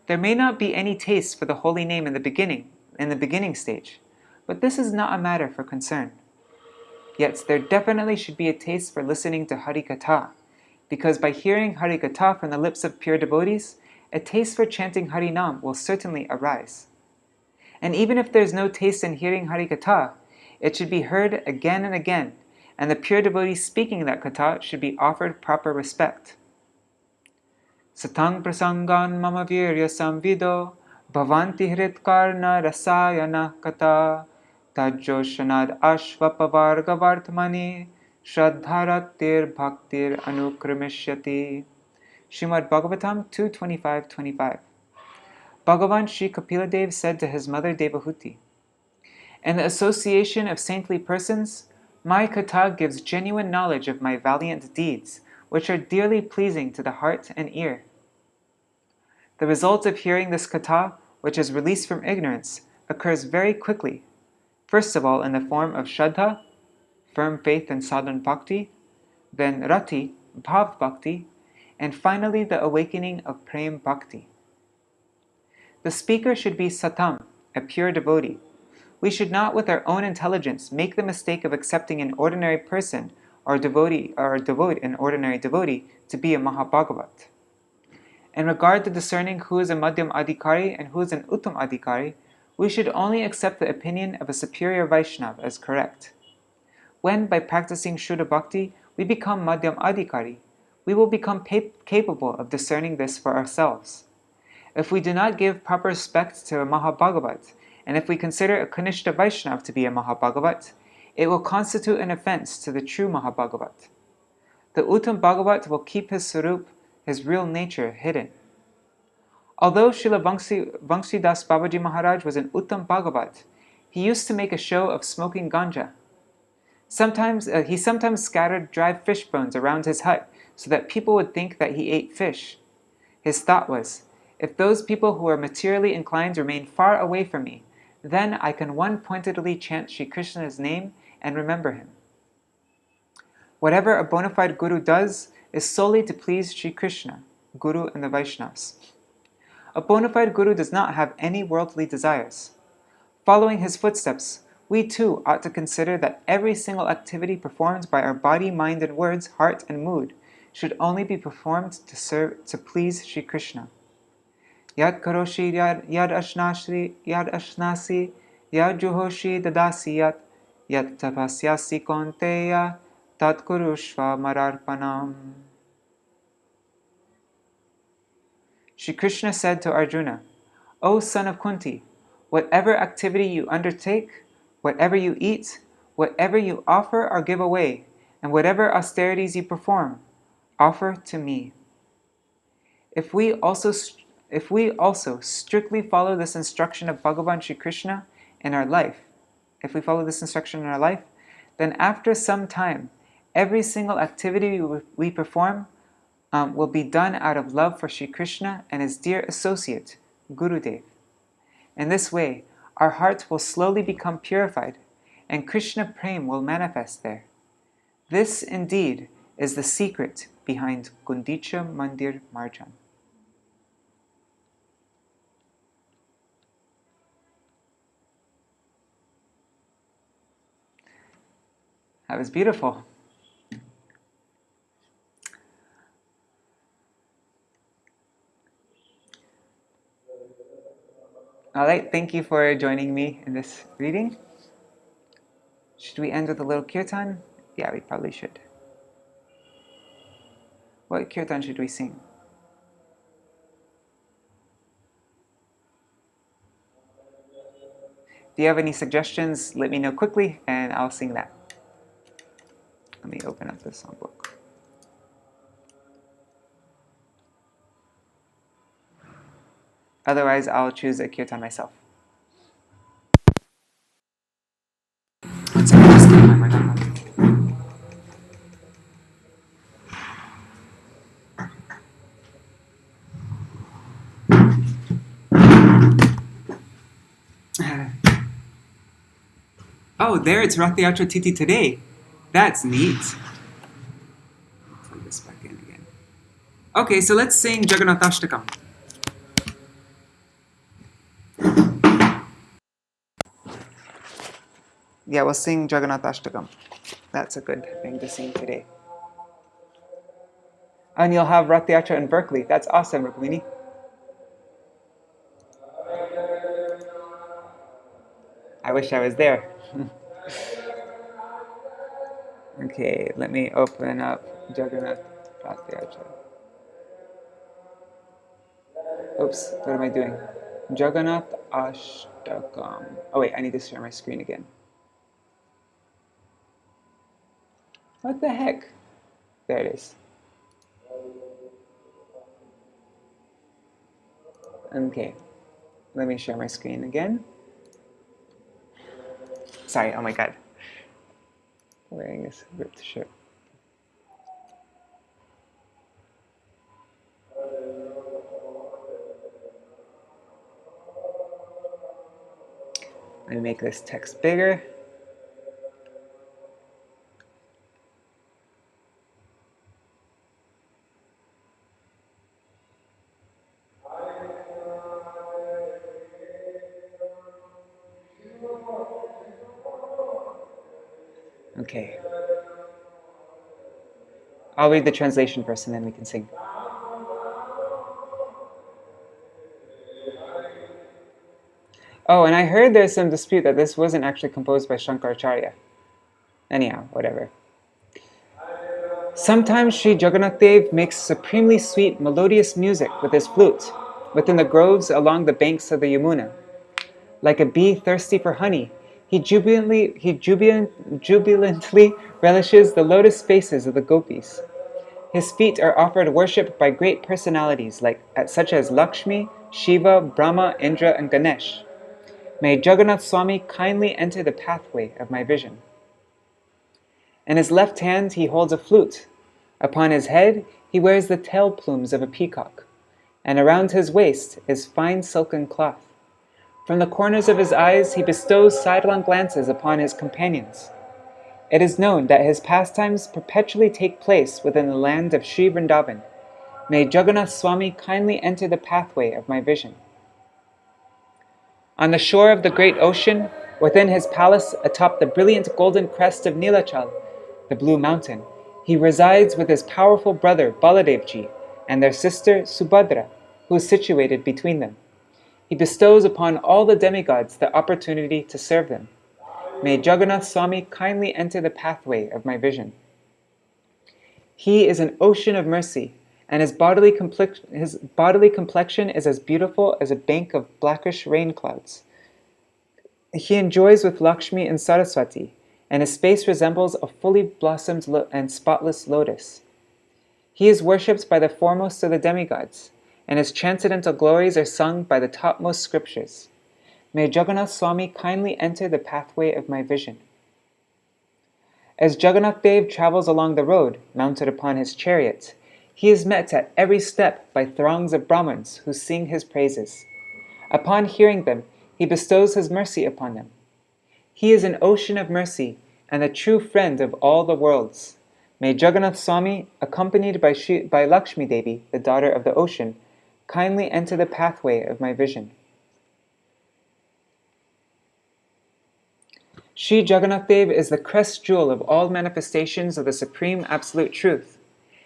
There may not be any taste for the holy name in the beginning stage, but this is not a matter for concern. Yet there definitely should be a taste for listening to Harikatha, because by hearing Harikatha from the lips of pure devotees, a taste for chanting Harinam will certainly arise. And even if there is no taste in hearing Harikatha, it should be heard again and again, and the pure devotees speaking that katha should be offered proper respect. Satang prasangan mama virya samvido bhavanti hritkarna rasayana katha tajjoshanad ashvapavargavartmani shraddharatir bhaktir anukrimishyati. Śrīmad Bhagavatam 2.25.25. Bhagavan Sri Kapiladev said to his mother Devahuti, in the association of saintly persons, my katha gives genuine knowledge of my valiant deeds, which are dearly pleasing to the heart and ear. The result of hearing this katha, which is released from ignorance, occurs very quickly, first of all in the form of Shraddha, firm faith and sadhan bhakti, then Rati, bhav bhakti, and finally the awakening of prem bhakti. The speaker should be satam, a pure devotee. We should not with our own intelligence make the mistake of accepting an ordinary person or an ordinary devotee to be a Mahabhagavat. In regard to discerning who is a Madhyam Adhikari and who is an Uttam Adhikari, we should only accept the opinion of a superior Vaishnava as correct. When, by practicing Shuddha Bhakti, we become Madhyam Adhikari, we will become capable of discerning this for ourselves. If we do not give proper respect to a Mahabhagavat, and if we consider a Kanishta Vaishnav to be a Mahabhagavat, it will constitute an offense to the true Mahabhagavat. The Uttam Bhagavat will keep his Sarup, his real nature, hidden. Although Srila Vamsidas Babaji Maharaj was an Uttam Bhagavat, he used to make a show of smoking ganja. He sometimes scattered dry fish bones around his hut so that people would think that he ate fish. His thought was, if those people who are materially inclined remain far away from me, then I can one-pointedly chant Sri Krishna's name and remember him. Whatever a bona fide guru does is solely to please Sri Krishna, Guru and the Vaishnavas. A bona fide guru does not have any worldly desires. Following his footsteps, we too ought to consider that every single activity performed by our body, mind, and words, heart, and mood should only be performed to please Sri Krishna. Yad karoshi yad ashnasi, yad juhoshi dadasi yad tapasyasi konteya, tat kurushva mararpanam. Shri Krishna said to Arjuna, O son of Kunti, whatever activity you undertake, whatever you eat, whatever you offer or give away, and whatever austerities you perform, offer to me. If we also strictly follow this instruction of Bhagavan Shri Krishna in our life, then after some time, every single activity we perform will be done out of love for Shri Krishna and his dear associate, Gurudev. In this way, our hearts will slowly become purified, and Krishna Prem will manifest there. This, indeed, is the secret behind Guṇḍica Mandir Marjan. That was beautiful. All right, thank you for joining me in this reading. Should we end with a little kirtan? Yeah, we probably should. What kirtan should we sing? If you have any suggestions, let me know quickly and I'll sing that. Let me open up the songbook. Otherwise, I'll choose a kirtan myself. One second, just getting my microphone. Oh, there it's Ratha-yātrā Tithi today. That's neat. Plug this back in again. Okay, so let's sing Jagannāthashtakam. Yeah, we'll sing Jagannāthashtakam. That's a good thing to sing today. And you'll have Ratha-yātrā in Berkeley. That's awesome, Rukmini. I wish I was there. Okay, let me open up Jagannath Ratha-yātrā. Oops, what am I doing? Jagannath Ashtakam. Oh wait, I need to share my screen again. What the heck? There it is. Okay, let me share my screen again. Sorry, oh my god. I'm wearing this ripped shirt. Let me make this text bigger. Okay. I'll read the translation first and then we can sing. Oh, and I heard there's some dispute that this wasn't actually composed by Shankaracharya. Anyhow, whatever. Sometimes Śrī Jagannātha makes supremely sweet, melodious music with his flute within the groves along the banks of the Yamuna. Like a bee thirsty for honey, he jubilantly relishes the lotus faces of the gopis. His feet are offered worship by great personalities such as Lakshmi, Shiva, Brahma, Indra, and Ganesh. May Jagannath Swami kindly enter the pathway of my vision. In his left hand he holds a flute. Upon his head he wears the tail plumes of a peacock, and around his waist is fine silken cloth. From the corners of his eyes he bestows sidelong glances upon his companions. It is known that his pastimes perpetually take place within the land of Sri Vrindavan. May Jagannath Swami kindly enter the pathway of my vision. On the shore of the great ocean, within his palace atop the brilliant golden crest of Nilachal, the blue mountain, he resides with his powerful brother Baladevji and their sister Subhadra, who is situated between them. He bestows upon all the demigods the opportunity to serve them. May Jagannath Swami kindly enter the pathway of my vision. He is an ocean of mercy, and his bodily complexion is as beautiful as a bank of blackish rain clouds. He enjoys with Lakshmi and Saraswati, and his face resembles a fully blossomed and spotless lotus. He is worshipped by the foremost of the demigods, and his transcendental glories are sung by the topmost scriptures. May Jagannath Swami kindly enter the pathway of my vision. As Jagannath Dev travels along the road, mounted upon his chariot, he is met at every step by throngs of Brahmins who sing his praises. Upon hearing them, he bestows his mercy upon them. He is an ocean of mercy and a true friend of all the worlds. May Jagannath Swami, accompanied by Lakshmi Devi, the daughter of the ocean, kindly enter the pathway of my vision. Śrī Jagannātha is the crest jewel of all manifestations of the Supreme Absolute Truth.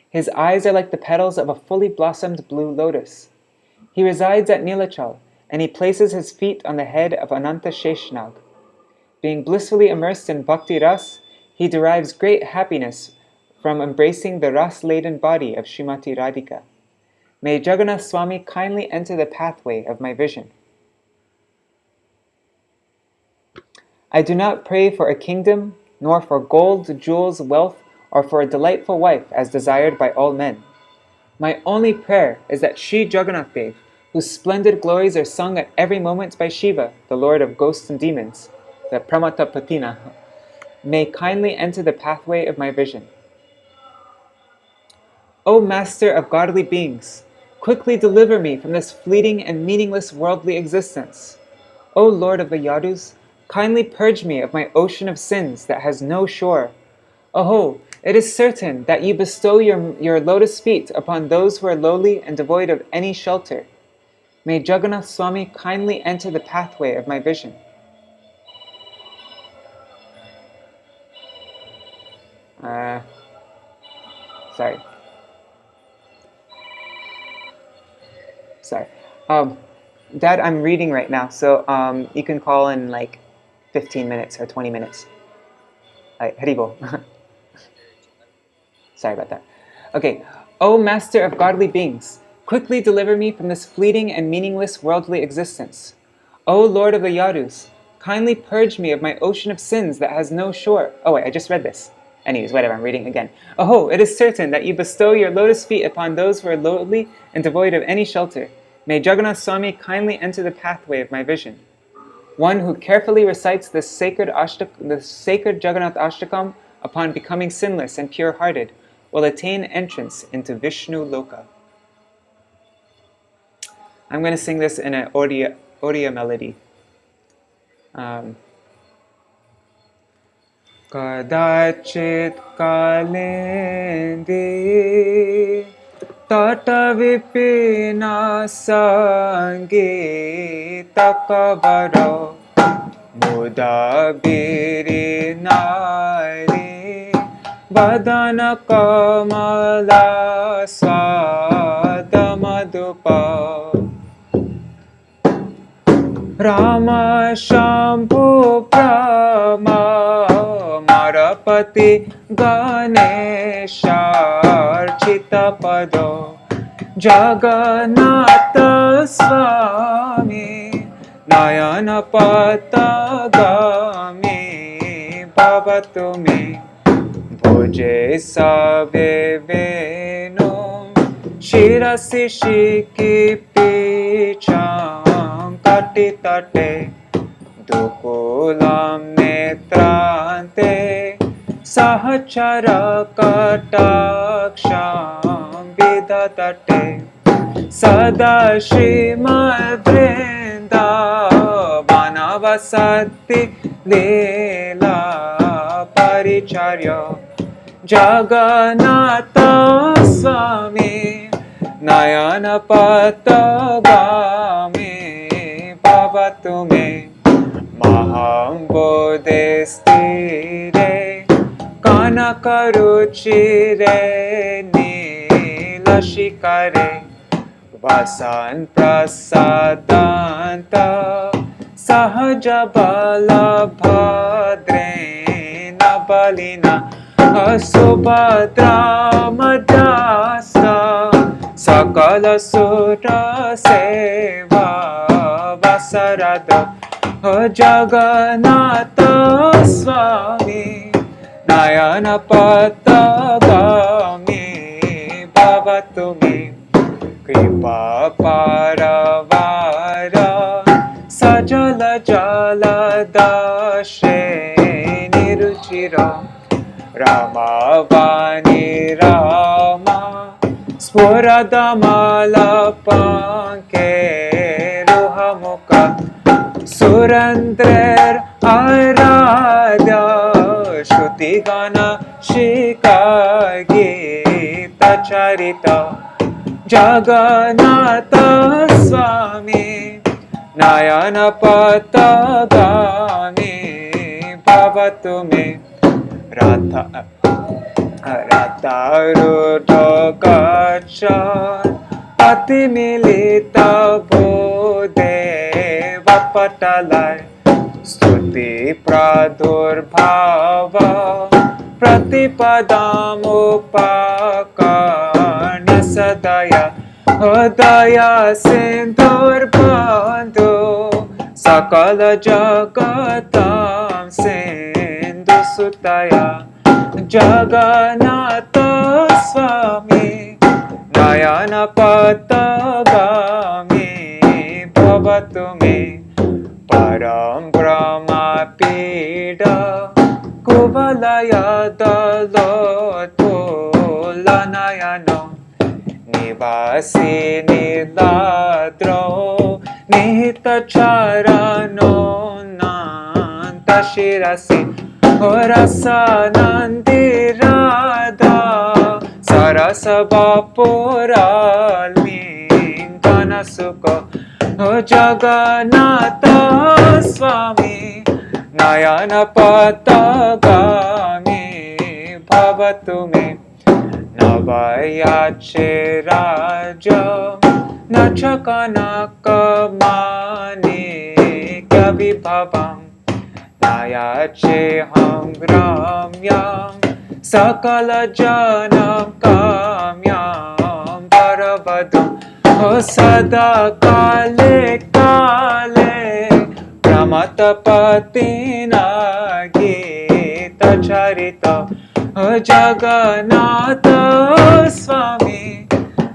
His eyes are like the petals of a fully blossomed blue lotus. He resides at Nilachal, and he places his feet on the head of Ananta Sheshnag. Being blissfully immersed in bhakti ras, he derives great happiness from embracing the ras-laden body of Srimati Radhika. May Jagannath Swami kindly enter the pathway of my vision. I do not pray for a kingdom, nor for gold, jewels, wealth, or for a delightful wife as desired by all men. My only prayer is that Śrī Jagannātha, whose splendid glories are sung at every moment by Shiva, the lord of ghosts and demons, the Pramatapatina, may kindly enter the pathway of my vision. O Master of godly beings, quickly deliver me from this fleeting and meaningless worldly existence. O Lord of the Yadus, kindly purge me of my ocean of sins that has no shore. Aho, it is certain that you bestow your lotus feet upon those who are lowly and devoid of any shelter. May Jagannath Swami kindly enter the pathway of my vision. Sorry. Dad, I'm reading right now, so you can call in like 15 minutes or 20 minutes. Haribol. Sorry about that. Okay. O Master of godly beings, quickly deliver me from this fleeting and meaningless worldly existence. O Lord of the Yadus, kindly purge me of my ocean of sins that has no shore. Oh wait, I just read this. Anyways, whatever, I'm reading again. Oh, it is certain that you bestow your lotus feet upon those who are lowly and devoid of any shelter. May Jagannath Swami kindly enter the pathway of my vision. One who carefully recites the sacred Jagannath Ashtakam upon becoming sinless and pure-hearted will attain entrance into Vishnu Loka. I'm going to sing this in an Oriya melody. Kadachit kalende tata vipina sange takabaro mudabiri nari vadana kamala sadamadupa Rama Shambhu Brahma Mara Ganapati Ganeshārchita Pado Jagannatha Swami Nayana Patagami Bhavatu Me Bhuje Save Venum Shirasi Shiki Picham Katitate Dukulam Netrante Sahachara Kataksham Vidatate Sada Śrīmad Vasati Leela Paricharya Jagannatha Swami Nayana Patagami Bhavatu Me Maham Bodhistire Kanakaruchire Nilashikare Vasan Prasadanta Sahaja Bala Bhadrena Balina Asubhadra Madhyasta Sakala Sura Seva Vasarada Jagannatha Swami Nayana Patagami Bhavatu Me Kripa Paravara Sajala Jala Dashe Niruchira Rama Vani Rama Spuradamala Panke Ruhamuka Surandrer Aradya Shrutigana Shika Gita Charita Jagannatha Swami Nayana Patagami Bhavatu Me Ratharudha Gacha Patimilita Bodhe Vapatalai Stuti Pradurbhava Pratipadamupakana Sadaya Daya Sindhur Bandhu Sakala Jagatam Sindhu Sutaya Jagannatha Swami Nayana Patagami Bhavatu Me Param Brahma Pida Kuvalaya Daloto Lanayano Nivasi Niladro Nihita Charano Nanta Shirasi Rasa Nandirada Sarasa Vapural Lingana Sukha Jagannatha Swami Nayana Patagami Bhavatu Me Navayache Raja Nachakanaka Mani Kavibhavam Nayache Ham Gramyam Sakala Janam Kamyam Paravadam Sada Kale Kale Pramatapatina Gita Charita Jagannatha Swami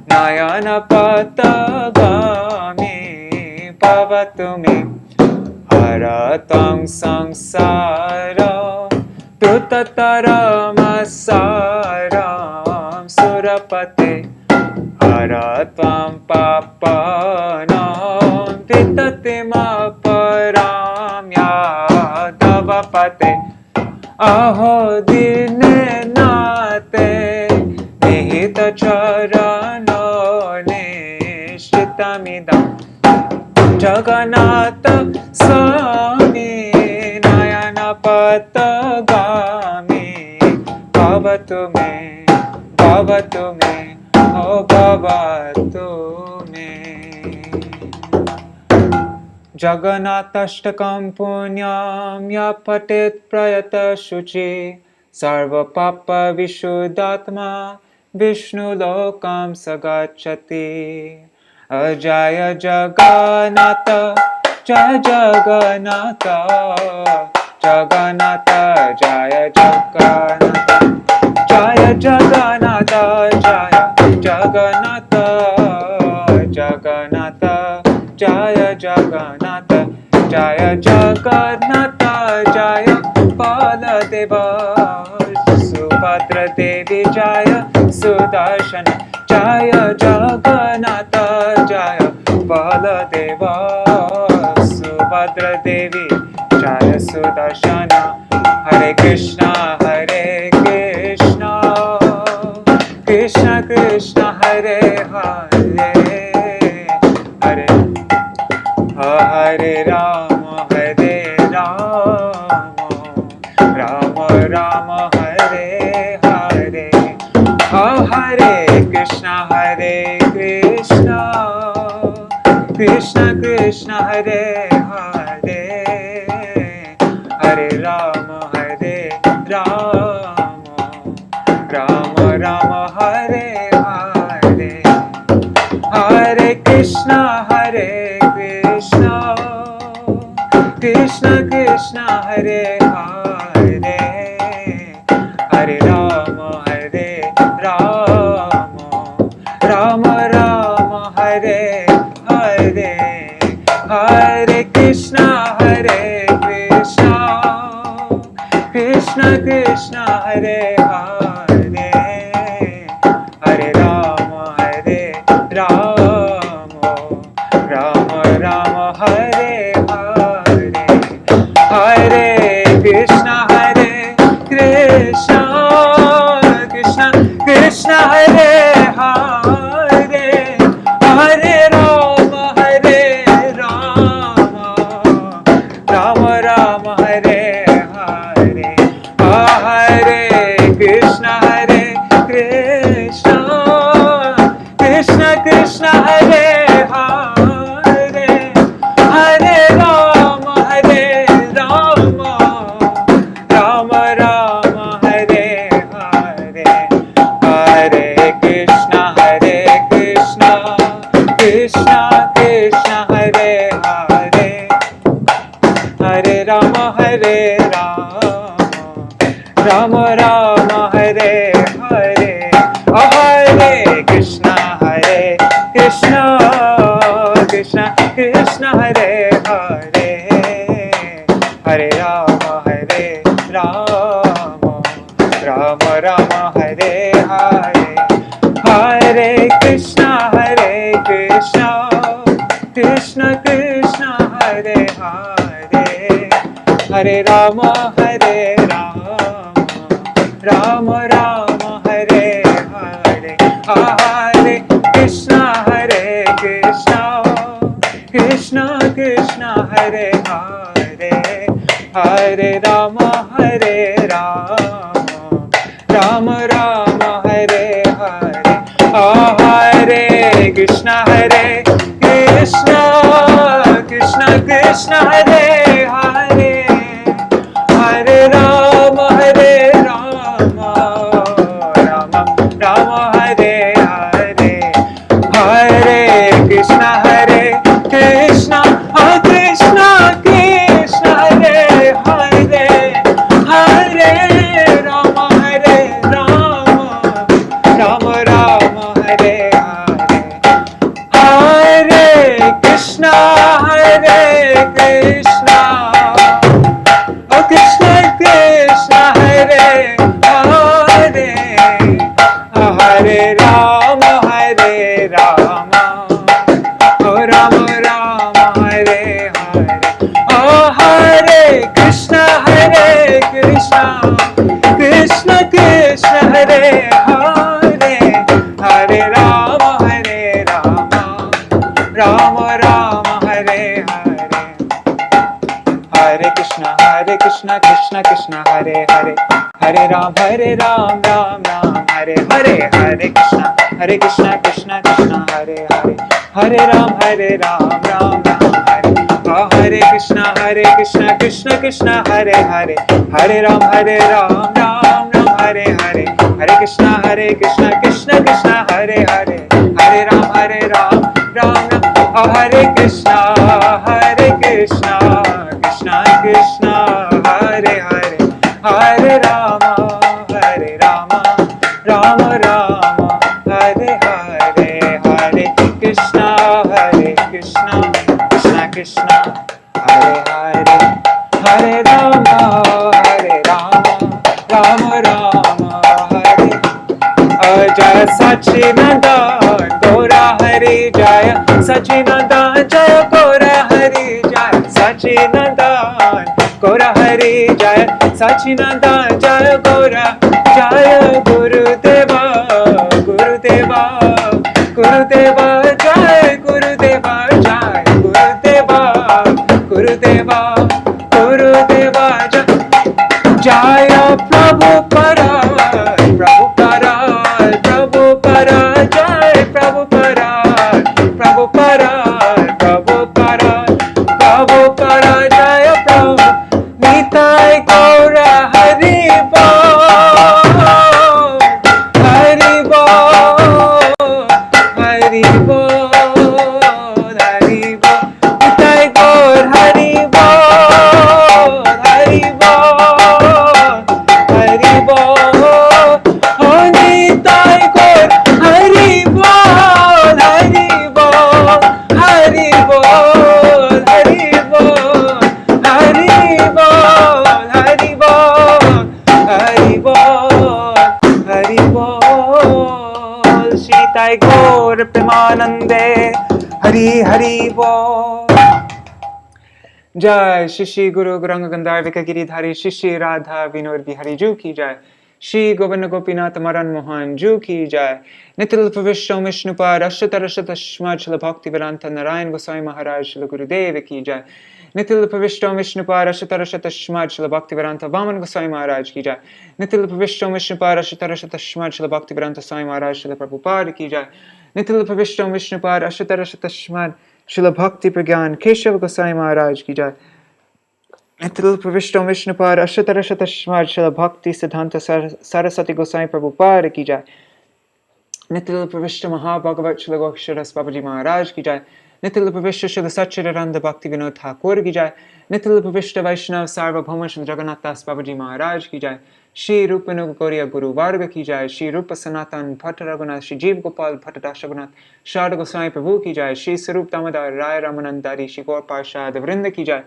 Nayana Patagami Bhavatu Me Haratam Samsara Trutataram Surapate Haratvam Papanam Vitatima Param Yadavapate Aho Dine Nate Nihita Charano Nishritamidam Jagannatha Swami Nayana Patagami Bhavatu Me Bhavatu Me Oh Bhavatu Me Jagannāthashtakam punyam ya patet prayata shuchi Sarva Papa Vishuddhatma Vishnu Lokam Sagacchati. Jaya Jagannātha, Jaya Jagannātha, Jagannātha, Jaya Jagannātha, Jaya Jagannātha, Jaya Jagannātha, Jagannātha, Jaya Jagannātha, Jaya Jagannātha, Jaya Baladeva, Subhadra Devi, Jaya Sudarshana, Jaya Jagannātha, Jaya Baladeva, Subhadra Devi, Jaya Sudarshana. Hare Krishna, Krishna Krishna, Hare Hare, Hare Hare Rama, Hare Rama, Rama Rama, Hare Hare. Hare Krishna, Krishna Krishna, Hare Hare, Hare Rama, Hare Rama, Rama Rama, Hare Hare. Hare Krishna, Krishna Krishna, Hare Hare, Hare Rama, Hare Rama, Rama Rama, Hare Hare. Hare Krishna, Krishna Krishna, Hare Hare, Hare Rama, Hare Rama, Rama Rama, Hare Hare. Hare Krishna, Krishna Krishna, Hare Hare, Hare Rama, Hare Rama, Rama Rama, Hare Hare. Hare Krishna, Krishna Krishna, Hare Hare, Hare Rama, Hare Rama, Rama Rama, Hare Hare. Hare Krishna, Krishna Krishna, Hare Hare, Hare Rama, Hare Rama, Rama Rama, Hare Hare. Hare Krishna, Krishna Krishna, Hare Hare, Hare Rama, Hare Rama, Rama Rama, Hare Hare. Hare Krishna, Krishna Krishna, Hare Hare, Hare Rama, Hare Rama, Rama Rama, Hare Hare. Hare Krishna, Krishna Krishna, Hare Hare, Hare Rama, Hare Rama, Rama Rama, Hare Hare. Hare Krishna, Krishna Krishna, Hare Hare, Hare Rama, Hare Rama, Rama Rama, Hare Hare. Hare Krishna, Krishna Krishna, Hare Hare, Hare Rama, Hare Rama, Rama Rama, Hare Hare. Hare Krishna, Krishna Krishna Krishna, Hare Hare, Hare Rama, Hare Rama, Rama Rama, Hare Hare. Hare Krishna, Krishna Krishna, Hare Hare, Hare Rama, Hare Rama, Rama Rama, Hare Hare. Hare Krishna, Krishna Krishna, Hare Hare, Hare Ram, Ram Ram, Hare Hare. Hare Krishna, Krishna Krishna, Hare Hare, Hare Ram, Ram Ram, Hare. Hare Krishna, Krishna Krishna, Hare Hare, Hare Ram, Ram Ram, Hare Hare, Hare Krishna, Krishna Krishna, Hare Hare, Hare Ram, Ram Ram, Hare Krishna, Krishna Krishna, Hare Hare, Hare Rama, Rama Rama, Hare Hare, Hare Krishna, Krishna Krishna, Hare Hare, Hare Rama, Rama Rama, Hare Jaya Sachinandan, Gaura Hari Jaya Sachinandan, Jaya Gaura Hari Jaya Sachinandan, Gaura Hari Jaya Sachinandan, Jaya Gaura Jaya Gurudeva, Gurudeva, Gurudeva, Jaya Gurudeva, Jaya Gurudeva, Gurudeva, Gurudeva, Jaya Prabhupada, Prabhupada, Prabhupada, Jaya Prabhupada, Prabhupada, Prabhupada, Prabhupada, Jaya Prabhupada, Nitai Gaura Hari Bol, Hari Bol, Hari Bol, Hari Bol, Nitai Gaur Hari Bol, Hari Bol, Hari Bol, oh Nitai Gaur Hari Bol, Hari Bol, Hari Bol, Hari Bol, Hari Bol, Hari Bol, Hari Bol, Hari Bol, Shri Nitai Gaur Premanande, Hari Hari Bol. Jai Shri Guru Gauranga Gandharvika Giridhari Shri Radha Vinod Bihari Ju ki jai. Shri Govinda Gopinath Madan Mohan Ju ki jai. Nitil Pavishram Vishnupad Ashtarashata Shmad Srila Bhaktivedānta Nārāyaṇa Gosvāmī Mahārāja Srila Gurudeva ki jai. Nitil Pavishram Vishnupad Ashtarashata Shmad Srila Bhaktivedānta Vaman Gosvāmī Mahārāja ki jai. Nitil Pavishram Vishnupad Ashtarashata Shmad Srila Bhaktivedānta Swāmī Mahārāja Srila Prabhupada ki jai. Nitil Pavishram Vishnupad Ashtarashata Shmad Srila Bhakti Pragyan Keshav Gosvāmī Mahārāja ki jai. Nitil Pavishram Vishnupad Ashtarashata Shmad Srila Bhakti Siddhanta Saraswati Gosvāmī Prabhupada ki jai. Nitil Pavishra Mahabhagavat Srila Gokshara Babaji Mahārāja ki jai. Nitil Pavishra Srila Satchidananda Bhaktivinoda Thakur ki jai. Nitil Pavishra Vaishnava Sarvabhauma Srila Jagannātha Babaji Mahārāja ki jai. Shri Rupa Nugagoriya Guru Varga ki jai. Shri Rupa Sanatan Bhatta Raghunath Shri Jeev Gopal Bhatta Dashagunath Sharda Goswami Prabhu ki jai. Shri Sarup Damodar Rai Ramanandari Shri Gaur Parshad Vrinda ki jai.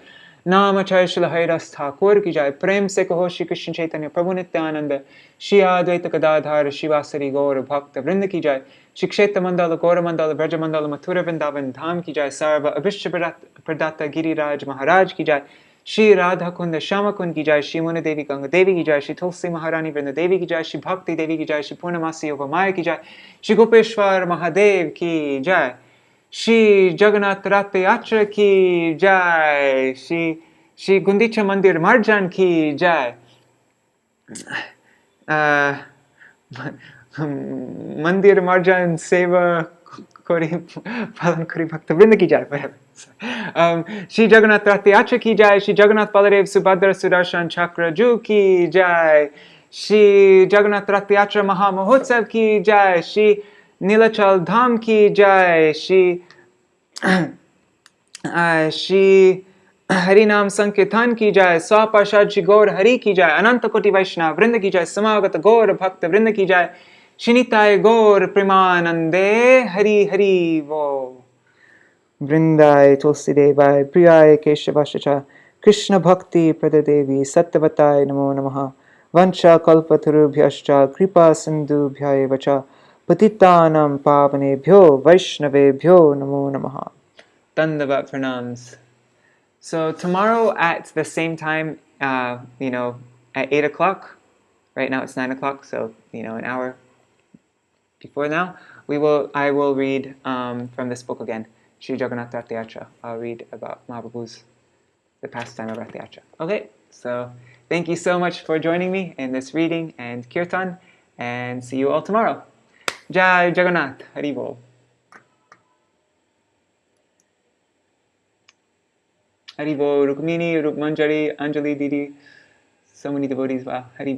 Namacharya Srila Haridas Thakur ki jai. Prem se kaho Shri Krishna Chaitanya Prabhu Nityananda Shri Advaita Gadadhar Shivasari Gaur Bhakta Vrinda ki jai. Shri Kshetra Mandala Gaura Mandala Vraja Mandala Mathura Vrindavan Dham ki jai. Sarva Abhishya Pradata Giriraj Maharaj ki jai. Shri Radha Kunda Shama Kund ki jai. Shri Muna Devi Ganga Devi ki jai. Shri Tulsi Maharani Vrinda Devi ki jai. Shri Bhakti Devi ki jai. Shri Purnamasi Yoga Maya ki jai. Shri Gopeshwar Mahadev ki jai. Śrī Jagannātha Ratha-yātrā ki jai. Shri Guṇḍica Mandir Marjan ki jai. Mandir Marjan Seva Kori Palan Kori Bhakta Vrinda ki jai. Śrī Jagannātha Ratha-yātrā ki jai. Shri Jagannath Baladev Subhadra Sudarshan Chakra Ju ki jai. Shri Jagannātha Ratha-yātrā Maha Mahotsav ki jai. Shri Nilachal Dham ki jai. Shri Harinam Sankirtan ki jai. Swaparshad Shri Gaur Hari ki jai. Ananta Koti Vaishnava Vrinda ki jai. Samagata Gaur Bhakta Vrinda ki jai. Shri Nitai Gaur Premanande Hari Hari Vo. Vrindai Tulsi Devai Priyai Keshavashacha Krishna Bhakti Pradadevi Sattvatai Namo Namaha Vancha Kalpatarubhyascha Kripa Sindhubhyai Vacha Patitanam Pavanebhyo Vaishnavebhyo Namo Namaha. Dandavat pranams. So tomorrow at the same time, at 8 o'clock, right now it's 9 o'clock, so, an hour before now, I will read from this book again, Śrī Jagannātha Ratha-yātrā. I'll read about Mahaprabhu's, the pastime of Ratha-yātrā. Okay, so thank you so much for joining me in this reading and kirtan, and see you all tomorrow. Jai Jagannath, Hari Bol. Hari Bol, Rukmini, Rukmanjari, Anjali Didi. So many devotees. Wow. Hari